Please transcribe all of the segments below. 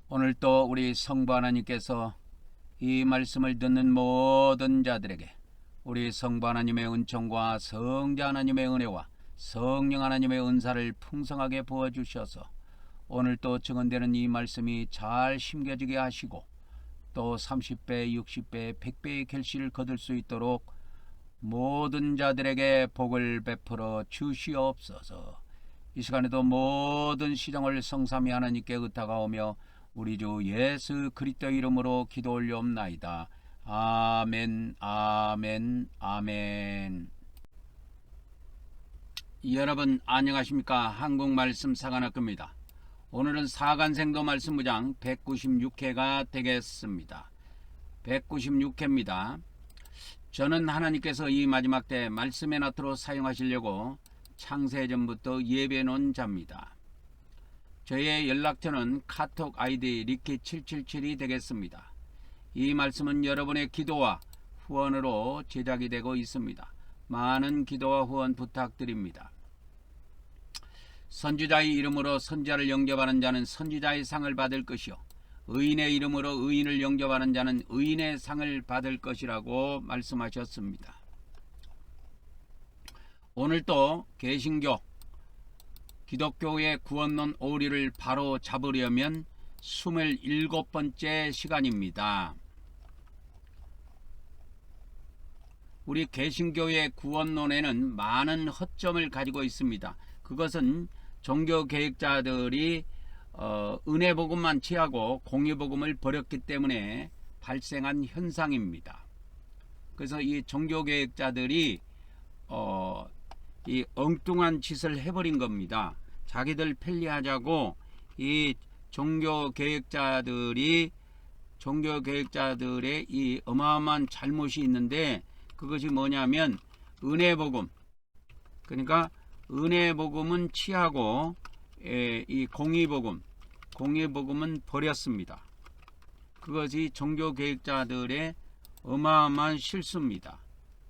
오늘 또 우리 성부 하나님께서 이 말씀을 듣는 모든 자들에게 우리 성부 하나님의 은총과 성자 하나님의 은혜와 성령 하나님의 은사를 풍성하게 부어주셔서 오늘 또 증언되는 이 말씀이 잘 심겨지게 하시고 또 30배, 60배, 100배의 결실을 거둘 수 있도록 모든 자들에게 복을 베풀어 주시옵소서. 이 시간에도 모든 시정을 성삼위 하나님께 의탁하오며 우리 주 예수 그리스도 이름으로 기도 올려옵나이다. 아멘, 아멘, 아멘. 여러분 안녕하십니까? 한국말씀 사관학교입니다. 오늘은 사간생도 말씀무장 196회가 되겠습니다. 196회입니다. 저는 하나님께서 이 마지막 때 말씀의 나트로 사용하시려고 창세전부터 예배해 놓은 자입니다. 저의 연락처는 카톡 아이디 리키777이 되겠습니다. 이 말씀은 여러분의 기도와 후원으로 제작이 되고 있습니다. 많은 기도와 후원 부탁드립니다. 선지자의 이름으로 선지자를 영접하는 자는 선지자의 상을 받을 것이요 의인의 이름으로 의인을 영접하는 자는 의인의 상을 받을 것이라고 말씀하셨습니다. 오늘도 개신교 기독교의 구원론 오리를 바로 잡으려면 27번째 시간입니다. 우리 개신교의 구원론에는 많은 허점을 가지고 있습니다. 그것은 종교개혁자들이 은혜복음만 취하고 공의복음을 버렸기 때문에 발생한 현상입니다. 그래서 이 종교개혁자들이 이 엉뚱한 짓을 해버린 겁니다. 자기들 편리하자고 이 종교개혁자들의 이 어마어마한 잘못이 있는데, 그것이 뭐냐면 은혜복음, 그러니까 은혜복음은 취하고 이 공의복음은 버렸습니다. 그것이 종교개혁자들의 어마어마한 실수입니다.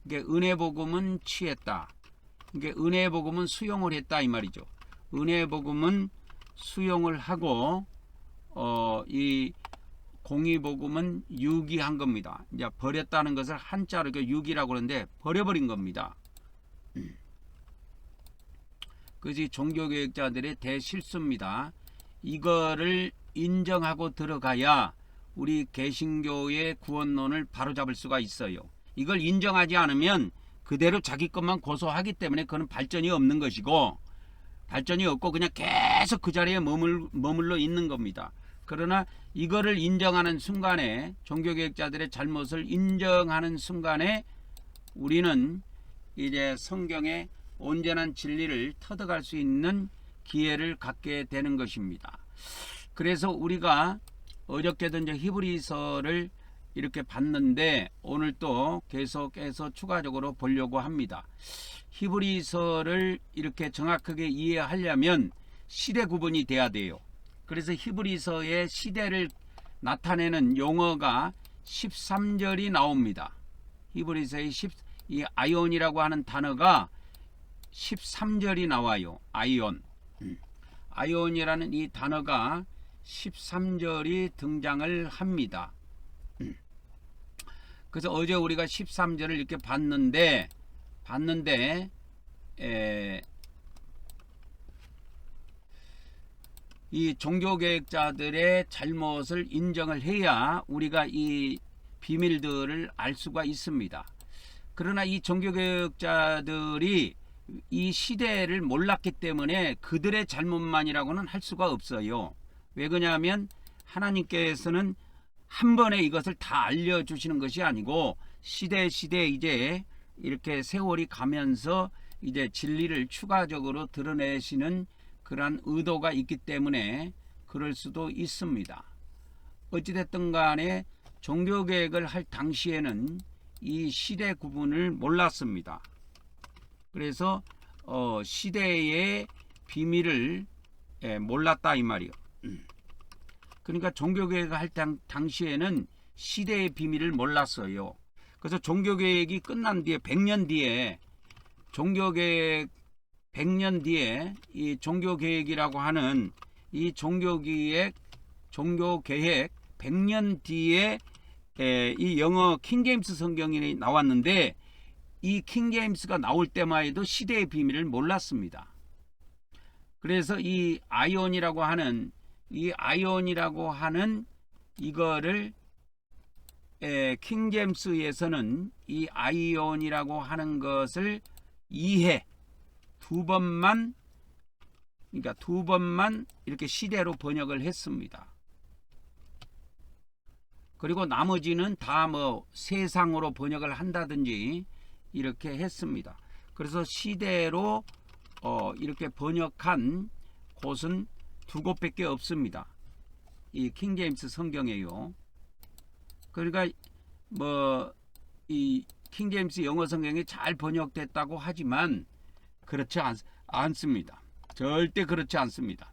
그러니까 은혜복음은 취했다. 그러니까 은혜복음은 수용을 했다 이 말이죠. 은혜복음은 수용을 하고 이 공의복음은 유기한 겁니다. 이제 버렸다는 것을 한자로 유기라고 하는데 버려버린 겁니다. 그것이 종교개혁자들의 대실수입니다. 이거를 인정하고 들어가야 우리 개신교의 구원론을 바로잡을 수가 있어요. 이걸 인정하지 않으면 그대로 자기 것만 고소하기 때문에 그건 발전이 없는 것이고, 발전이 없고 그냥 계속 그 자리에 머물러 있는 겁니다. 그러나 이거를 인정하는 순간에, 종교개혁자들의 잘못을 인정하는 순간에 우리는 이제 성경의 온전한 진리를 터득할 수 있는 기회를 갖게 되는 것입니다. 그래서 우리가 어저께도 이제 히브리서를 이렇게 봤는데 오늘 또 계속해서 추가적으로 보려고 합니다. 히브리서를 이렇게 정확하게 이해하려면 시대 구분이 돼야 돼요. 그래서 히브리서의 시대를 나타내는 용어가 13절이 나옵니다. 히브리서의 이 아이온이라고 하는 단어가 13절이 나와요. 아이온이라는 이 단어가 13절이 등장을 합니다. 그래서 어제 우리가 13절을 이렇게 봤는데 이 종교개혁자들의 잘못을 인정을 해야 우리가 이 비밀들을 알 수가 있습니다. 그러나 이 종교개혁자들이 이 시대를 몰랐기 때문에 그들의 잘못만이라고는 할 수가 없어요. 왜 그러냐면 하나님께서는 한 번에 이것을 다 알려주시는 것이 아니고 시대 이제 이렇게 세월이 가면서 이제 진리를 추가적으로 드러내시는 그러한 의도가 있기 때문에 그럴 수도 있습니다. 어찌됐든 간에 종교개혁을 할 당시에는 이 시대 구분을 몰랐습니다. 그래서 시대의 비밀을 몰랐다 이 말이요. 그러니까 종교개혁을 할 당시에는 시대의 비밀을 몰랐어요. 그래서 종교개혁이 끝난 뒤에 100년 뒤에 종교개혁 100년 뒤에 이 종교개혁이라고 하는 이 종교개혁 종교 계획 100년 뒤에 이 영어 킹제임스 성경이 나왔는데 이 킹제임스가 나올 때만 해도 시대의 비밀을 몰랐습니다. 그래서 이 아이온이라고 하는 이거를 킹제임스에서는 이 아이온이라고 하는 것을 2회 두 번만 이렇게 시대로 번역을 했습니다. 그리고 나머지는 다 뭐 세상으로 번역을 한다든지 이렇게 했습니다. 그래서 시대로 이렇게 번역한 곳은 2곳밖에 없습니다. 이 킹제임스 성경에요. 그러니까 뭐 이 킹제임스 영어 성경이 잘 번역됐다고 하지만 그렇지 않습니다. 절대 그렇지 않습니다.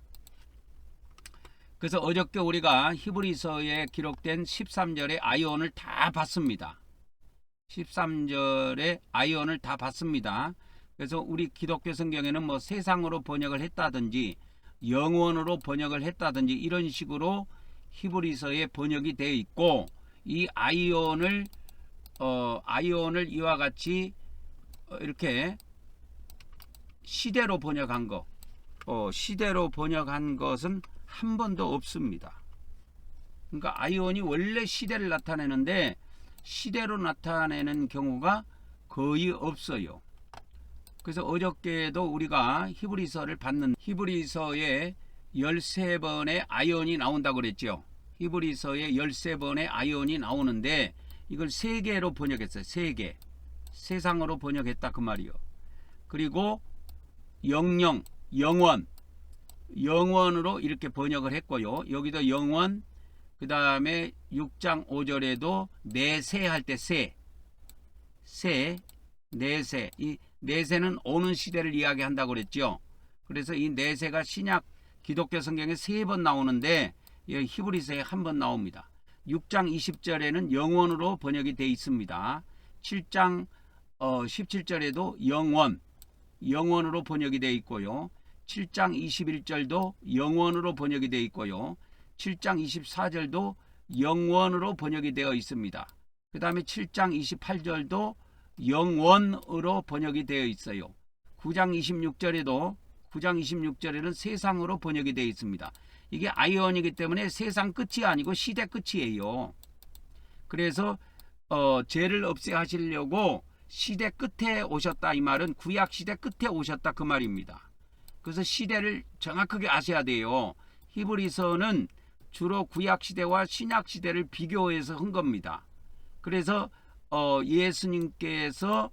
그래서 어저께 우리가 히브리서에 기록된 13절의 아이온을 다 봤습니다. 13절의 아이온을 다 봤습니다. 그래서 우리 기독교 성경에는 뭐 세상으로 번역을 했다든지 영원으로 번역을 했다든지 이런 식으로 히브리서에 번역이 되어 있고, 이 아이온을 이와 같이 이렇게 시대로 번역한 것은 한 번도 없습니다. 그러니까 아이온이 원래 시대를 나타내는데 시대로 나타내는 경우가 거의 없어요. 그래서 어저께도 우리가 히브리서를 봤는데 히브리서에 13번의 아이온이 나온다고 그랬죠. 히브리서에 13번의 아이온이 나오는데 이걸 3개로 번역했어요. 3개. 세상으로 번역했다 그 말이요. 그리고 영원으로 이렇게 번역을 했고요. 여기도 영원, 그 다음에 6장 5절에도 내세 할 때 내세. 이 내세는 오는 시대를 이야기한다고 그랬죠. 그래서 이 내세가 신약 기독교 성경에 3번 나오는데 히브리서에 1번 나옵니다. 6장 20절에는 영원으로 번역이 되어 있습니다. 7장 17절에도 영원으로 번역이 되어 있고요. 7장 21절도 영원으로 번역이 되어 있고요. 7장 24절도 영원으로 번역이 되어 있습니다. 그 다음에 7장 28절도 영원으로 번역이 되어 있어요. 9장 26절에는 세상으로 번역이 되어 있습니다. 이게 아이온이기 때문에 세상 끝이 아니고 시대 끝이에요. 그래서 죄를 없애하시려고 시대 끝에 오셨다, 이 말은 구약 시대 끝에 오셨다 그 말입니다. 그래서 시대를 정확하게 아셔야 돼요. 히브리서는 주로 구약 시대와 신약 시대를 비교해서 한 겁니다. 그래서 예수님께서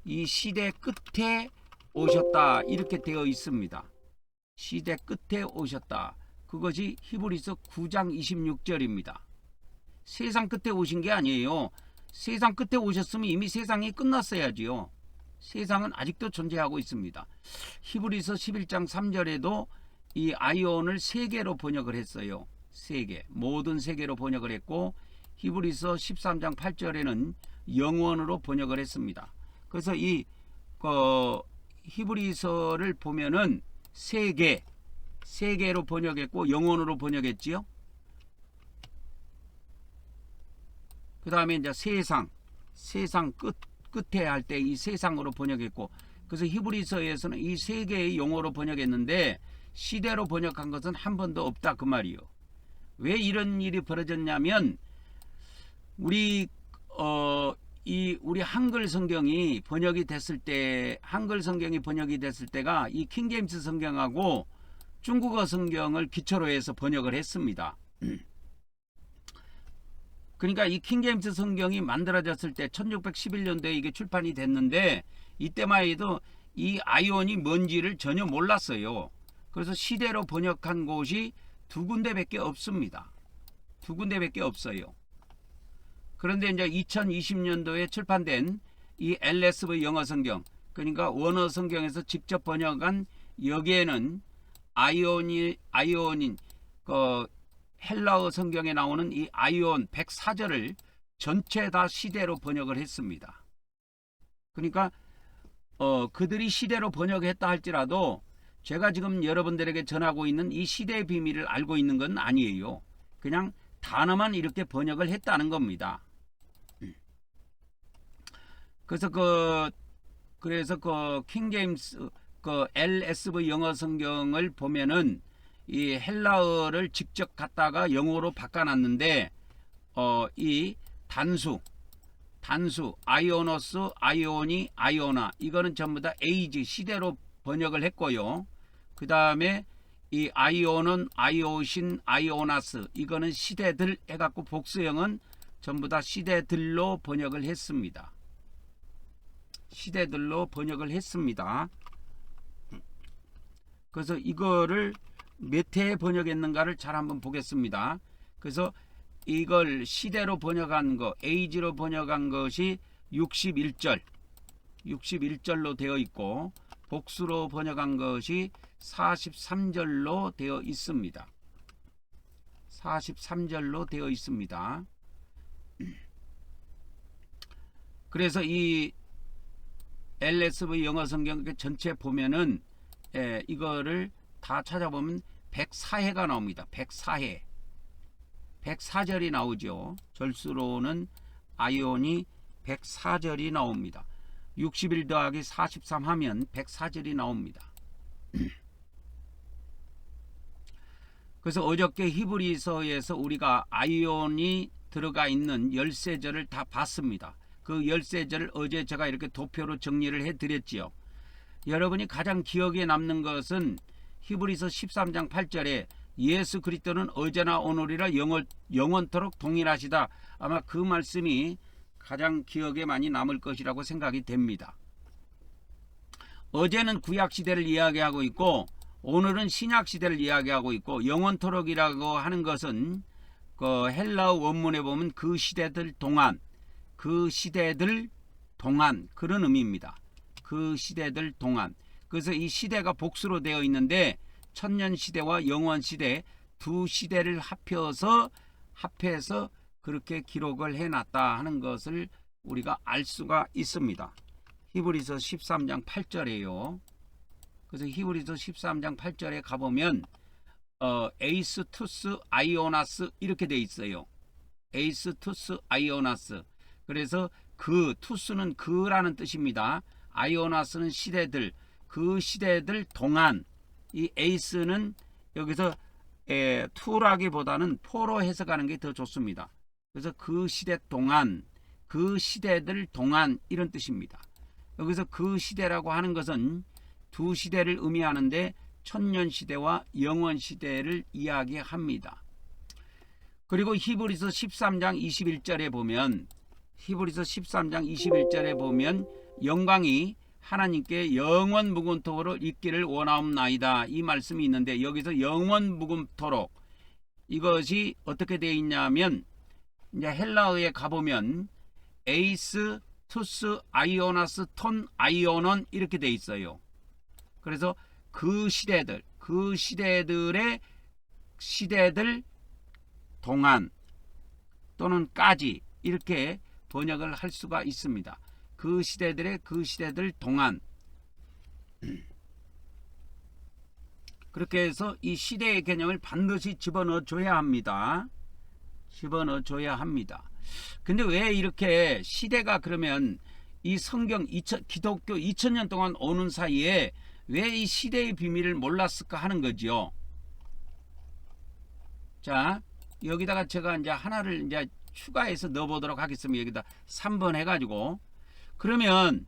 이 시대 끝에 오셨다 이렇게 되어 있습니다. 시대 끝에 오셨다. 그것이 히브리서 9장 26절입니다. 세상 끝에 오신 게 아니에요. 세상 끝에 오셨으면 이미 세상이 끝났어야지요. 세상은 아직도 존재하고 있습니다. 히브리서 11장 3절에도 이 아이온을 3개로 번역을 했어요. 3개. 모든 3개로 번역을 했고, 히브리서 13장 8절에는 영원으로 번역을 했습니다. 그래서 이 히브리서를 보면은 3개로 번역했고 영원으로 번역했지요. 그 다음에 이제 세상 끝에 할 때 이 세상으로 번역했고, 그래서 히브리서에서는 이 3개의 용어로 번역했는데 시대로 번역한 것은 한 번도 없다 그 말이요. 왜 이런 일이 벌어졌냐면 우리 한글 성경이 번역이 됐을 때가 이 킹제임스 성경하고 중국어 성경을 기초로 해서 번역을 했습니다. 그러니까 이 킹제임스 성경이 만들어졌을 때 1611년도에 이게 출판이 됐는데 이때만 해도 이 아이온이 뭔지를 전혀 몰랐어요. 그래서 시대로 번역한 곳이 2군데밖에 없습니다. 2군데밖에 없어요. 그런데 이제 2020년도에 출판된 이 LSV 영어 성경, 그러니까 원어 성경에서 직접 번역한 여기에는 아이온인 헬라어 성경에 나오는 이 아이온 104절을 전체 다 시대로 번역을 했습니다. 그러니까 그들이 시대로 번역했다 할지라도 제가 지금 여러분들에게 전하고 있는 이 시대의 비밀을 알고 있는 건 아니에요. 그냥 단어만 이렇게 번역을 했다는 겁니다. 그래서 그 킹제임스 그 LSV 영어 성경을 보면은 이 헬라어를 직접 갖다가 영어로 바꿔놨는데 이 단수 아이오노스, 아이오니, 아이오나 이거는 전부 다 에이지 시대로 번역을 했고요. 그 다음에 이 아이오는 아이오신, 아이오나스 이거는 시대들 해갖고 복수형은 전부 다 시대들로 번역을 했습니다. 시대들로 번역을 했습니다. 그래서 이거를 몇 회에 번역했는가를 잘 한번 보겠습니다. 그래서 이걸 시대로 번역한 거, 에이지로 번역한 것이 61절로 되어 있고 복수로 번역한 것이 43절로 되어 있습니다. 43절로 되어 있습니다. 그래서 이 LSV 영어 성경 전체 보면은 이거를 다 찾아보면 104회가 나옵니다. 104회. 104절이 나오죠. 절수로는 아이온이 104절이 나옵니다. 61 더하기 43 하면 104절이 나옵니다. 그래서 어저께 히브리서에서 우리가 아이온이 들어가 있는 13절을 다 봤습니다. 그 13절을 어제 제가 이렇게 도표로 정리를 해드렸지요. 여러분이 가장 기억에 남는 것은 히브리서 13장 8절에 예수 그리스도는 어제나 오늘이라 영원토록 동일하시다. 아마 그 말씀이 가장 기억에 많이 남을 것이라고 생각이 됩니다. 어제는 구약시대를 이야기하고 있고 오늘은 신약시대를 이야기하고 있고 영원토록이라고 하는 것은 그 헬라어 원문에 보면 그 시대들 동안 그런 의미입니다. 그 시대들 동안. 그래서 이 시대가 복수로 되어 있는데 천년시대와 영원시대 두 시대를 합해서 그렇게 기록을 해놨다 하는 것을 우리가 알 수가 있습니다. 히브리서 13장 8절이에요. 그래서 히브리서 13장 8절에 가보면 에이스 투스 아이오나스 이렇게 돼 있어요. 에이스 투스 아이오나스. 그래서 그 투스는 그라는 뜻입니다. 아이오나스는 시대들, 그 시대들 동안. 이 에이스는 여기서 투라기보다는 포로 해석하는 게 더 좋습니다. 그래서 그 시대 동안, 그 시대들 동안 이런 뜻입니다. 여기서 그 시대라고 하는 것은 두 시대를 의미하는데 천년시대와 영원시대를 이야기합니다. 그리고 히브리서 13장 21절에 보면 영광이 하나님께 영원 무궁토록 있기를 원하옵나이다 이 말씀이 있는데 여기서 영원 무궁토록 이것이 어떻게 되어 있냐면 이제 헬라어에 가보면 에이스 투스 아이오나스 톤 아이오넌 이렇게 되어 있어요. 그래서 그 시대들의 시대들 동안 또는 까지 이렇게 번역을 할 수가 있습니다. 그 시대들의 그 시대들 동안. 그렇게 해서 이 시대의 개념을 반드시 집어넣어 줘야 합니다. 근데 왜 이렇게 시대가 그러면 이 성경 기독교 2000년 동안 오는 사이에 왜 이 시대의 비밀을 몰랐을까 하는 거죠. 자, 여기다가 제가 이제 하나를 이제 추가해서 넣어보도록 하겠습니다. 여기다 3번 해가지고. 그러면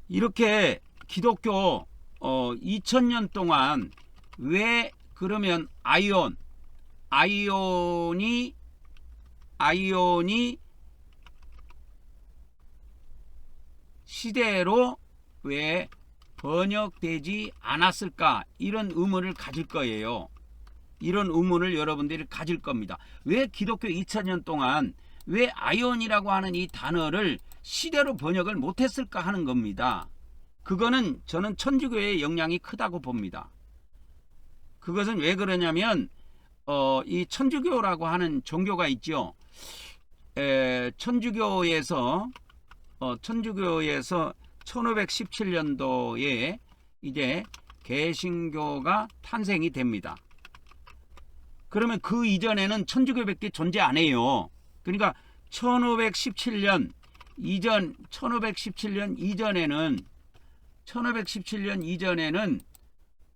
이렇게 기독교 2000년 동안 왜 그러면 아이온이 시대로 왜 번역되지 않았을까? 이런 의문을 가질 거예요. 이런 의문을 여러분들이 가질 겁니다. 왜 기독교 2000년 동안 왜 아이온이라고 하는 이 단어를 시대로 번역을 못했을까 하는 겁니다. 그거는 저는 천주교의 영향이 크다고 봅니다. 그것은 왜 그러냐면 이 천주교라고 하는 종교가 있죠. 천주교에서 1517년도에 이제 개신교가 탄생이 됩니다. 그러면 그 이전에는 천주교밖에 존재 안 해요. 그러니까 1517년 이전에는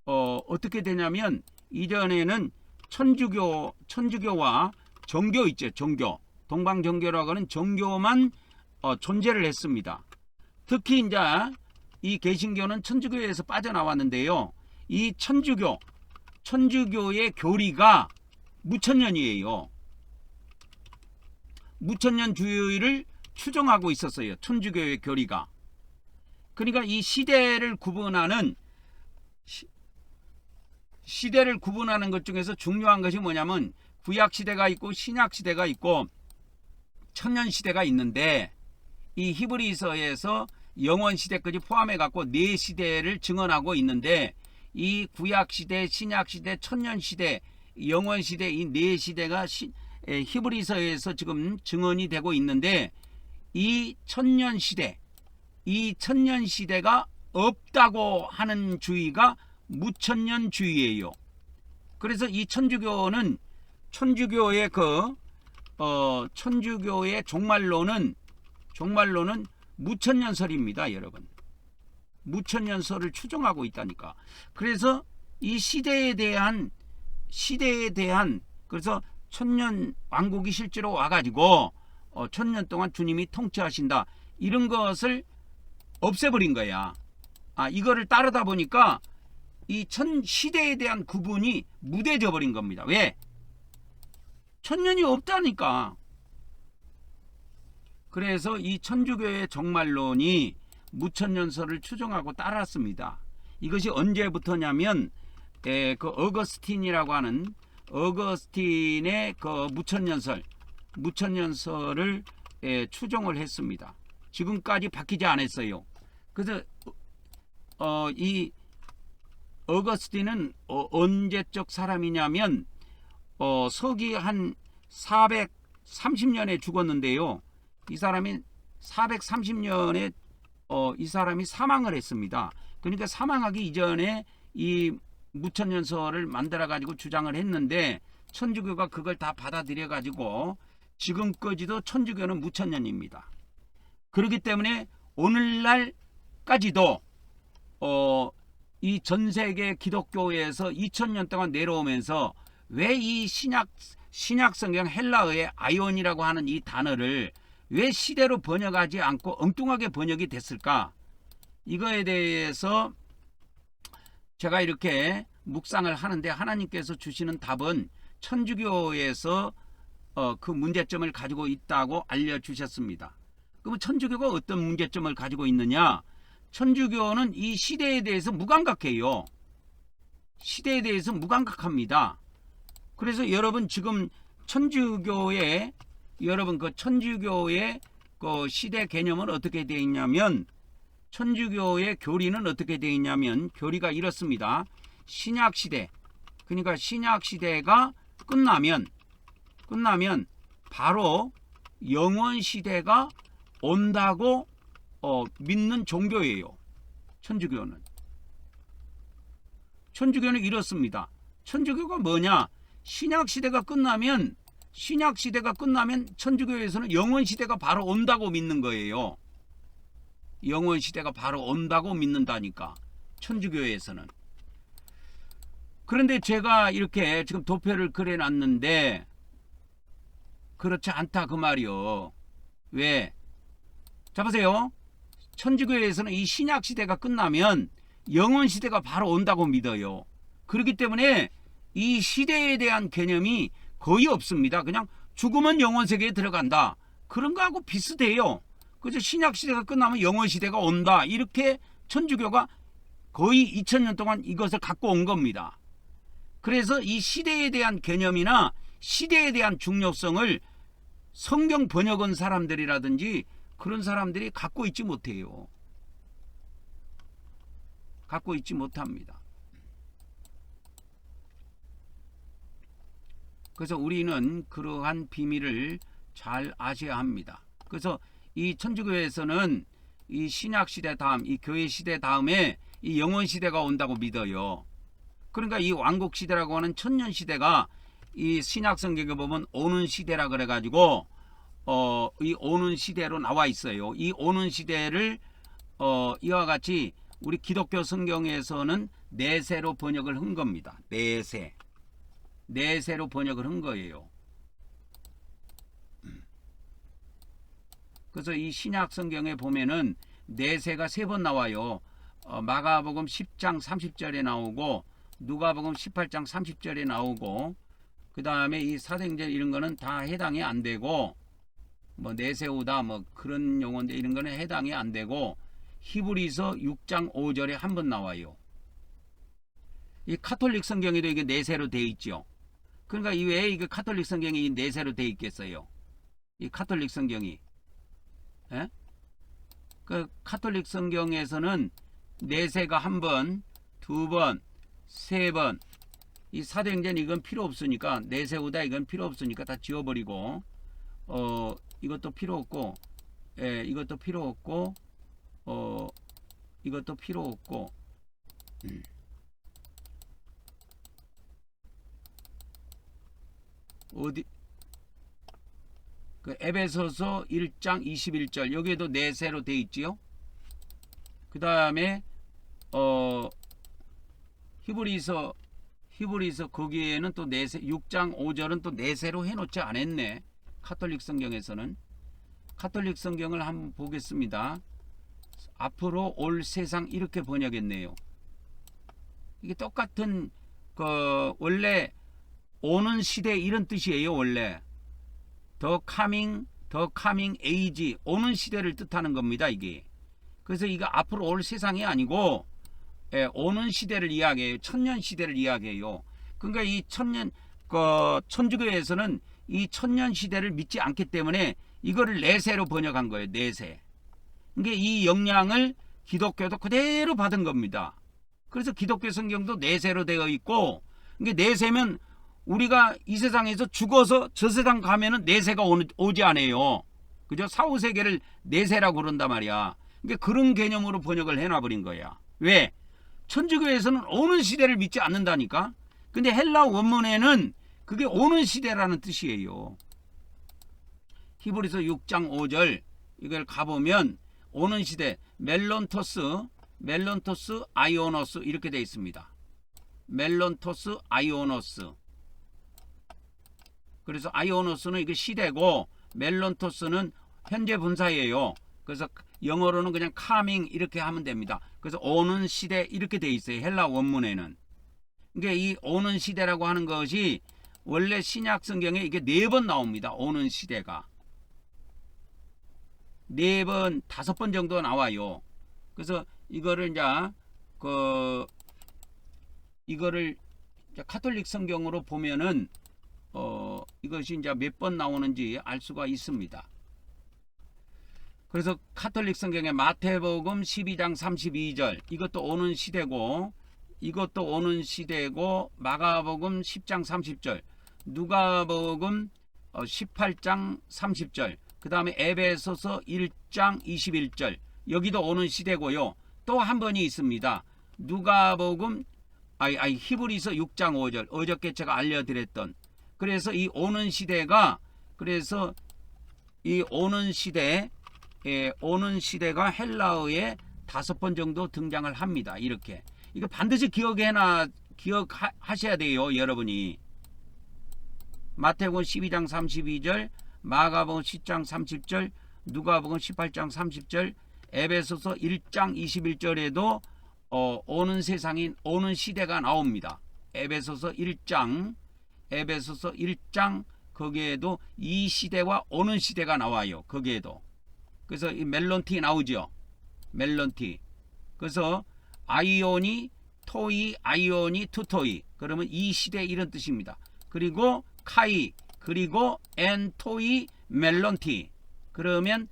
어떻게 되냐면 이전에는 천주교와 정교 있죠. 정교. 동방정교라고 하는 정교만 존재를 했습니다. 특히 이제 이 개신교는 천주교에서 빠져나왔는데요. 이 천주교의 교리가 무천년이에요. 무천년 주의를 추종하고 있었어요. 천주교의 교리가. 그러니까 이 시대를 구분하는 것 중에서 중요한 것이 뭐냐면 구약 시대가 있고 신약 시대가 있고 천년 시대가 있는데 이 히브리서에서 영원 시대까지 포함해 갖고 네 시대를 증언하고 있는데 이 구약 시대, 신약 시대, 천년 시대, 영원 시대 이 네 시대가 히브리서에서 지금 증언이 되고 있는데 이 천년 시대가 없다고 하는 주의가 무천년주의예요. 그래서 이 천주교는 천주교의 종말론은 무천년설입니다, 여러분. 무천년설을 추종하고 있다니까. 그래서 이 시대에 대한 그래서 천년 왕국이 실제로 와가지고 천년 동안 주님이 통치하신다 이런 것을 없애버린 거야. 이거를 따르다 보니까 이 시대에 대한 구분이 무뎌져 버린 겁니다. 왜? 천년이 없다니까. 그래서 이 천주교의 종말론이 무천년설을 추종하고 따랐습니다. 이것이 언제부터냐면 그 어거스틴이라고 하는 어거스틴의 그 무천년설을 추종을 했습니다. 지금까지 바뀌지 않았어요. 그래서 이 어거스틴은 언제적 사람이냐면 서기 한 430년에 죽었는데요. 이 사람이 430년에 이 사람이 사망을 했습니다. 그러니까 사망하기 이전에 이 무천년설을 만들어 가지고 주장을 했는데 천주교가 그걸 다 받아들여 가지고 지금까지도 천주교는 무천년입니다. 그렇기 때문에 오늘날까지도 이 전 세계 기독교에서 2000년 동안 내려오면서 왜 이 신약 성경 헬라어의 아이온이라고 하는 이 단어를 왜 시대로 번역하지 않고 엉뚱하게 번역이 됐을까? 이거에 대해서 제가 이렇게 묵상을 하는데 하나님께서 주시는 답은 천주교에서 그 문제점을 가지고 있다고 알려주셨습니다. 그럼 천주교가 어떤 문제점을 가지고 있느냐? 천주교는 이 시대에 대해서 무감각해요. 시대에 대해서 무감각합니다. 그래서 여러분 지금 천주교의 그 시대 개념은 어떻게 되어 있냐면 천주교의 교리는 어떻게 되어 있냐면 교리가 이렇습니다. 신약시대, 그러니까 신약시대가 끝나면 바로 영원시대가 온다고 믿는 종교예요. 천주교는 이렇습니다. 천주교가 뭐냐? 신약시대가 끝나면 천주교에서는 영원시대가 바로 온다고 믿는 거예요. 영원시대가 바로 온다고 믿는다니까, 천주교에서는. 그런데 제가 이렇게 지금 도표를 그려놨는데 그렇지 않다 그 말이요. 왜? 자 보세요. 천주교에서는 이 신약시대가 끝나면 영원시대가 바로 온다고 믿어요. 그렇기 때문에 이 시대에 대한 개념이 거의 없습니다. 그냥 죽으면 영원세계에 들어간다. 그런 거하고 비슷해요. 그래서 신약시대가 끝나면 영원시대가 온다. 이렇게 천주교가 거의 2000년 동안 이것을 갖고 온 겁니다. 그래서 이 시대에 대한 개념이나 시대에 대한 중요성을 성경 번역한 사람들이라든지 그런 사람들이 갖고 있지 못해요. 갖고 있지 못합니다. 그래서 우리는 그러한 비밀을 잘 아셔야 합니다. 그래서 이 천주교에서는 이 신약 시대 다음, 이 교회 시대 다음에 이 영원 시대가 온다고 믿어요. 그러니까 이 왕국 시대라고 하는 천년 시대가 이 신약 성경에 보면 오는 시대라 그래가지고 이 오는 시대로 나와 있어요. 이 오는 시대를 이와 같이 우리 기독교 성경에서는 내세로 번역을 한 겁니다. 내세로 번역을 한 거예요. 그래서 이 신약 성경에 보면은 내세가 3번 나와요. 마가복음 10장 30절에 나오고 누가복음 18장 30절에 나오고 그 다음에 이 사도행전 이런 거는 다 해당이 안 되고 뭐 내세우다 뭐 그런 용어인데 이런 거는 해당이 안 되고 히브리서 6장 5절에 한 번 나와요. 이 카톨릭 성경에도 이게 내세로 돼 있죠. 그러니까 왜 이게 카톨릭 성경이 내세로 돼 있겠어요? 이 카톨릭 성경이 예? 그 카톨릭 성경에서는 내세가 1번, 2번, 3번. 이 사도행전 이건 필요 없으니까 내세우다 이건 필요 없으니까 다 지워버리고 이것도 필요 없고 이것도 필요 없고 이것도 필요 없고 어디 그 에베소서 1장 21절 여기에도 내세로 돼 있지요. 그 다음에 히브리서 거기에는 또 내세 6장 5절은 또 내세로 해놓지 않았네. 카톨릭 성경에서는. 카톨릭 성경을 한번 보겠습니다. 앞으로 올 세상 이렇게 번역했네요. 이게 똑같은 원래 오는 시대 이런 뜻이에요. 원래 The coming age 오는 시대를 뜻하는 겁니다. 이게. 그래서 이거 앞으로 올 세상이 아니고 오는 시대를 이야기해요. 천년 시대를 이야기해요. 그러니까 이 천주교에서는 이 천년 시대를 믿지 않기 때문에 이거를 내세로 번역한 거예요. 내세. 그러니까 이 영향을 기독교도 그대로 받은 겁니다. 그래서 기독교 성경도 내세로 되어 있고, 그러니까 내세면 우리가 이 세상에서 죽어서 저 세상 가면은 내세가 오지 않아요. 그죠? 사후세계를 내세라고 그런단 말이야. 그러니까 그런 개념으로 번역을 해놔버린 거야. 왜? 천주교에서는 오는 시대를 믿지 않는다니까. 근데 헬라 원문에는 그게 오는 시대라는 뜻이에요. 히브리서 6장 5절 이걸 가보면 오는 시대 멜론토스 아이오노스 이렇게 되어 있습니다. 멜론토스 아이오노스. 그래서 아이오노스는 이게 시대고 멜론토스는 현재 분사예요. 그래서 영어로는 그냥 coming 이렇게 하면 됩니다. 그래서 오는 시대 이렇게 돼 있어요. 헬라 원문에는. 그러니까 이 오는 시대라고 하는 것이 원래 신약 성경에 이게 4번 나옵니다. 오는 시대가 4번, 5번 정도 나와요. 그래서 이거를 이거를 카톨릭 성경으로 보면은 이것이 이제 몇 번 나오는지 알 수가 있습니다. 그래서 카톨릭 성경의 마태복음 12장 32절 이것도 오는 시대고 이것도 오는 시대고 마가복음 10장 30절 누가복음 18장 30절 그 다음에 에베소서 1장 21절 여기도 오는 시대고요. 또 한 번이 있습니다. 누가복음 히브리서 6장 5절 어저께 제가 알려드렸던 그래서 이 오는 시대가 그래서 이 오는 시대가 헬라어에 5번 정도 등장을 합니다. 이렇게 이거 반드시 기억하셔야 돼요. 여러분이 마태복음 12장 32절 마가복음 10장 30절 누가복음 18장 30절 에베소서 1장 21절에도 오는 세상인 오는 시대가 나옵니다. 에베소서 1장 거기에도 이 시대와 오는 시대가 나와요. 거기에도. 그래서 이 멜론티 나오죠. 멜론티. 그래서 아이오니 토이 아이오니 투토이 그러면 이 시대 이런 뜻입니다. 그리고 카이 그리고 엔토이 멜론티 그러면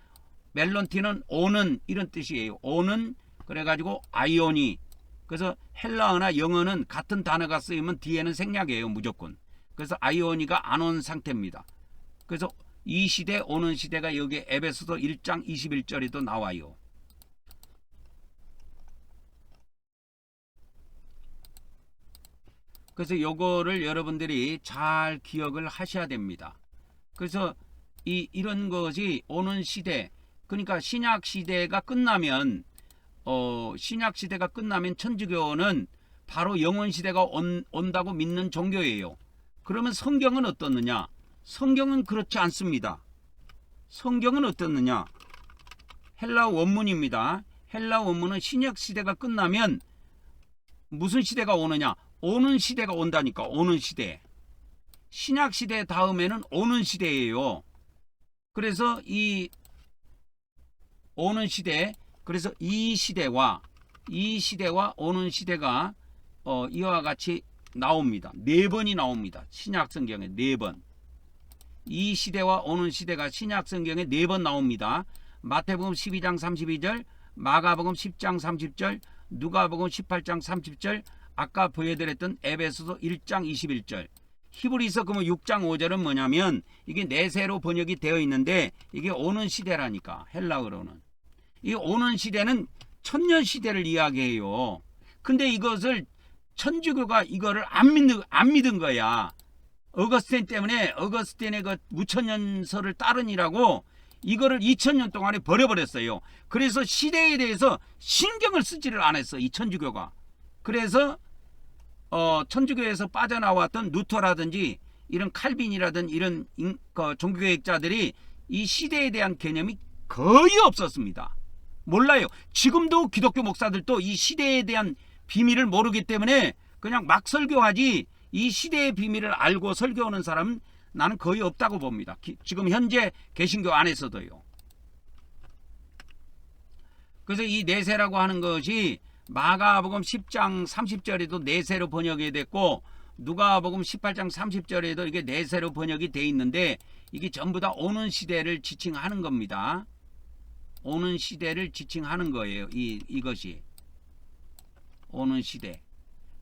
멜론티는 오는 이런 뜻이에요. 오는 그래가지고 아이오니 그래서 헬라어나 영어는 같은 단어가 쓰이면 뒤에는 생략이에요. 무조건. 그래서 아이오니가 안 온 상태입니다. 그래서 이 시대 오는 시대가 여기 에베소서 1장 21절에도 나와요. 그래서 요거를 여러분들이 잘 기억을 하셔야 됩니다. 그래서 이런 것이 오는 시대, 그러니까 신약 시대가 끝나면 신약 시대가 끝나면 천주교는 바로 영원 시대가 온다고 믿는 종교예요. 그러면 성경은 어떻느냐? 성경은 그렇지 않습니다. 성경은 어떻느냐? 헬라어 원문입니다. 헬라어 원문은 신약 시대가 끝나면 무슨 시대가 오느냐? 오는 시대가 온다니까. 오는 시대. 신약 시대 다음에는 오는 시대예요. 그래서 이 오는 시대, 그래서 이 시대와 오는 시대가 이와 같이 나옵니다. 4번이 나옵니다. 신약 성경에 4번. 이 시대와 오는 시대가 신약 성경에 4번 나옵니다. 마태복음 12장 32절, 마가복음 10장 30절, 누가복음 18장 30절, 아까 보여드렸던 에베소서 1장 21절. 히브리서 그러면 6장 5절은 뭐냐면 이게 내세로 번역이 되어 있는데 이게 오는 시대라니까. 헬라어로는 이 오는 시대는 천년 시대를 이야기해요. 근데 이것을 천주교가 이거를 안 믿은 거야. 어거스틴 때문에 어거스틴의 그 무천년설을 따르니라고 이거를 2000년 동안에 버려버렸어요. 그래서 시대에 대해서 신경을 쓰지를 않았어, 이 천주교가. 그래서 천주교에서 빠져나왔던 루터라든지 이런 칼빈이라든 이런 종교개혁자들이 이 시대에 대한 개념이 거의 없었습니다. 몰라요. 지금도 기독교 목사들도 이 시대에 대한 비밀을 모르기 때문에 그냥 막 설교하지, 이 시대의 비밀을 알고 설교하는 사람은 나는 거의 없다고 봅니다. 지금 현재 개신교 안에서도요. 그래서 이 내세라고 하는 것이 마가복음 10장 30절에도 내세로 번역이 됐고 누가복음 18장 30절에도 이게 내세로 번역이 돼 있는데 이게 전부 다 오는 시대를 지칭하는 겁니다. 오는 시대를 지칭하는 거예요. 이것이 오는 시대.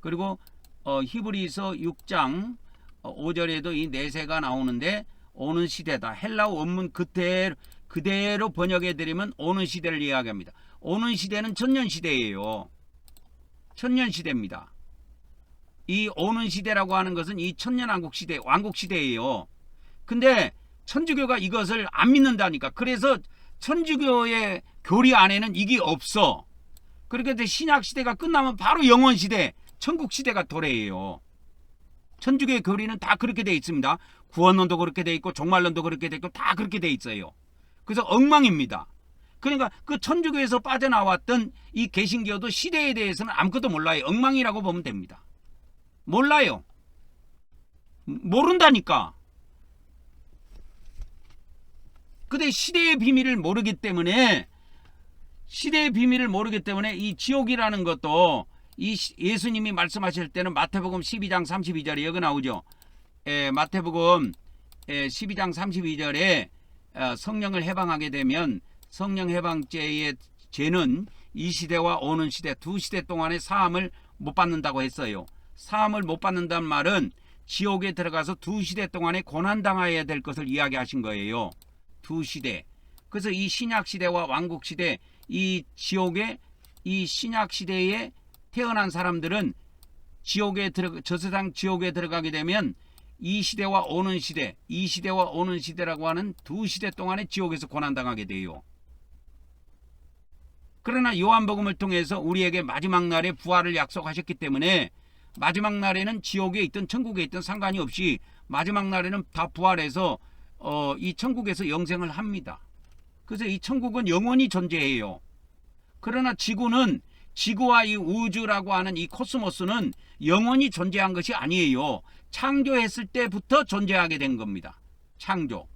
그리고 히브리서 6장 5절에도 이 내세가 나오는데 오는 시대다. 헬라어 원문 그대로 번역해 드리면 오는 시대를 이야기합니다. 오는 시대는 천년 시대예요. 천년 시대입니다. 이 오는 시대라고 하는 것은 이 천년 왕국 시대예요. 근데 천주교가 이것을 안 믿는다니까. 그래서 천주교의 교리 안에는 이게 없어. 그렇게 신약 시대가 끝나면 바로 영원 시대, 천국 시대가 도래해요. 천주교의 교리는 다 그렇게 돼 있습니다. 구원론도 그렇게 돼 있고 종말론도 그렇게 돼 있고 다 그렇게 돼 있어요. 그래서 엉망입니다. 그러니까 그 천주교에서 빠져나왔던 이 개신교도 시대에 대해서는 아무것도 몰라요. 엉망이라고 보면 됩니다. 몰라요. 모른다니까. 근데 시대의 비밀을 모르기 때문에 이 지옥이라는 것도 이 예수님이 말씀하실 때는 마태복음 12장 32절에 여기 나오죠. 마태복음 12장 32절에 성령을 해방하게 되면 성령 해방죄의 죄는 이 시대와 오는 시대 두 시대 동안의 사함을 못 받는다고 했어요. 사함을 못 받는다는 말은 지옥에 들어가서 두 시대 동안에 고난당해야 될 것을 이야기하신 거예요. 두 시대. 그래서 이 신약 시대와 왕국 시대, 이 지옥의 이 신약 시대에 태어난 사람들은 저 세상 지옥에 들어가게 되면 이 시대와 오는 시대라고 하는 두 시대 동안에 지옥에서 고난당하게 돼요. 그러나 요한복음을 통해서 우리에게 마지막 날에 부활을 약속하셨기 때문에 마지막 날에는 지옥에 있든 천국에 있든 상관이 없이 마지막 날에는 다 부활해서 이 천국에서 영생을 합니다. 그래서 이 천국은 영원히 존재해요. 그러나 지구와 이 우주라고 하는 이 코스모스는 영원히 존재한 것이 아니에요. 창조했을 때부터 존재하게 된 겁니다. 창조.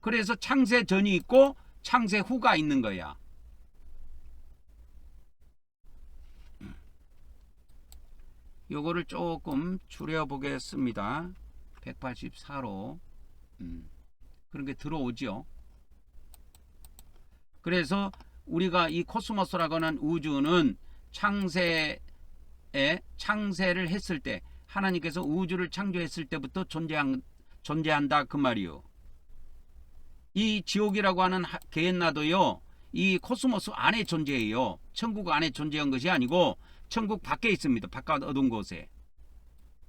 그래서 창세 전이 있고 창세 후가 있는 거야. 요거를 조금 줄여보겠습니다. 184로. 그런 게 들어오죠. 그래서 우리가 이 코스모스라고 하는 우주는 창세를 했을 때 하나님께서 우주를 창조했을 때부터 존재한다 그 말이요. 이 지옥이라고 하는 게엔나도요. 이 코스모스 안에 존재해요. 천국 안에 존재한 것이 아니고 천국 밖에 있습니다. 바깥 어두운 곳에.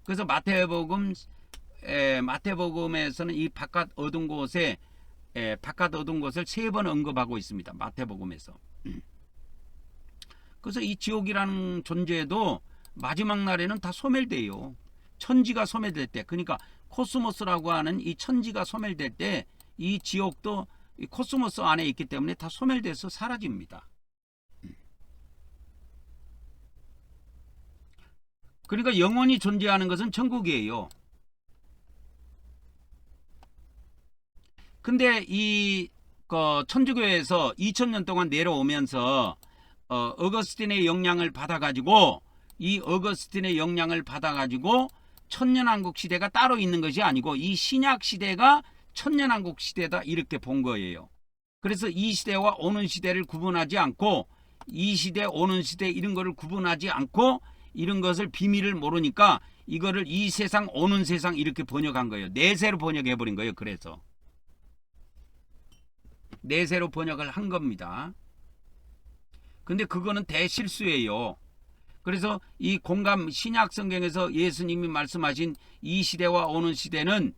그래서 마태복음에서는 이 바깥 어두운 곳을 세 번 언급하고 있습니다. 마태복음에서. 그래서 이 지옥이라는 존재도 마지막 날에는 다 소멸돼요. 천지가 소멸될 때, 그러니까 코스모스라고 하는 이 천지가 소멸될 때 이 지옥도 이 코스모스 안에 있기 때문에 다 소멸돼서 사라집니다. 그러니까 영원히 존재하는 것은 천국이에요. 근데 이 천주교에서 2000년 동안 내려오면서 어거스틴의 영향을 받아가지고 천년왕국 시대가 따로 있는 것이 아니고 이 신약 시대가 천년왕국 시대다 이렇게 본 거예요. 그래서 이 시대와 오는 시대를 구분하지 않고 이 시대 오는 시대 이런 거를 구분하지 않고 이런 것을 비밀을 모르니까 이거를 이 세상 오는 세상 이렇게 번역한 거예요. 내세로 번역해 버린 거예요. 그래서 내세로 번역을 한 겁니다. 근데 그거는 대실수예요. 그래서 이 공감 신약 성경에서 예수님이 말씀하신 이 시대와 오는 시대는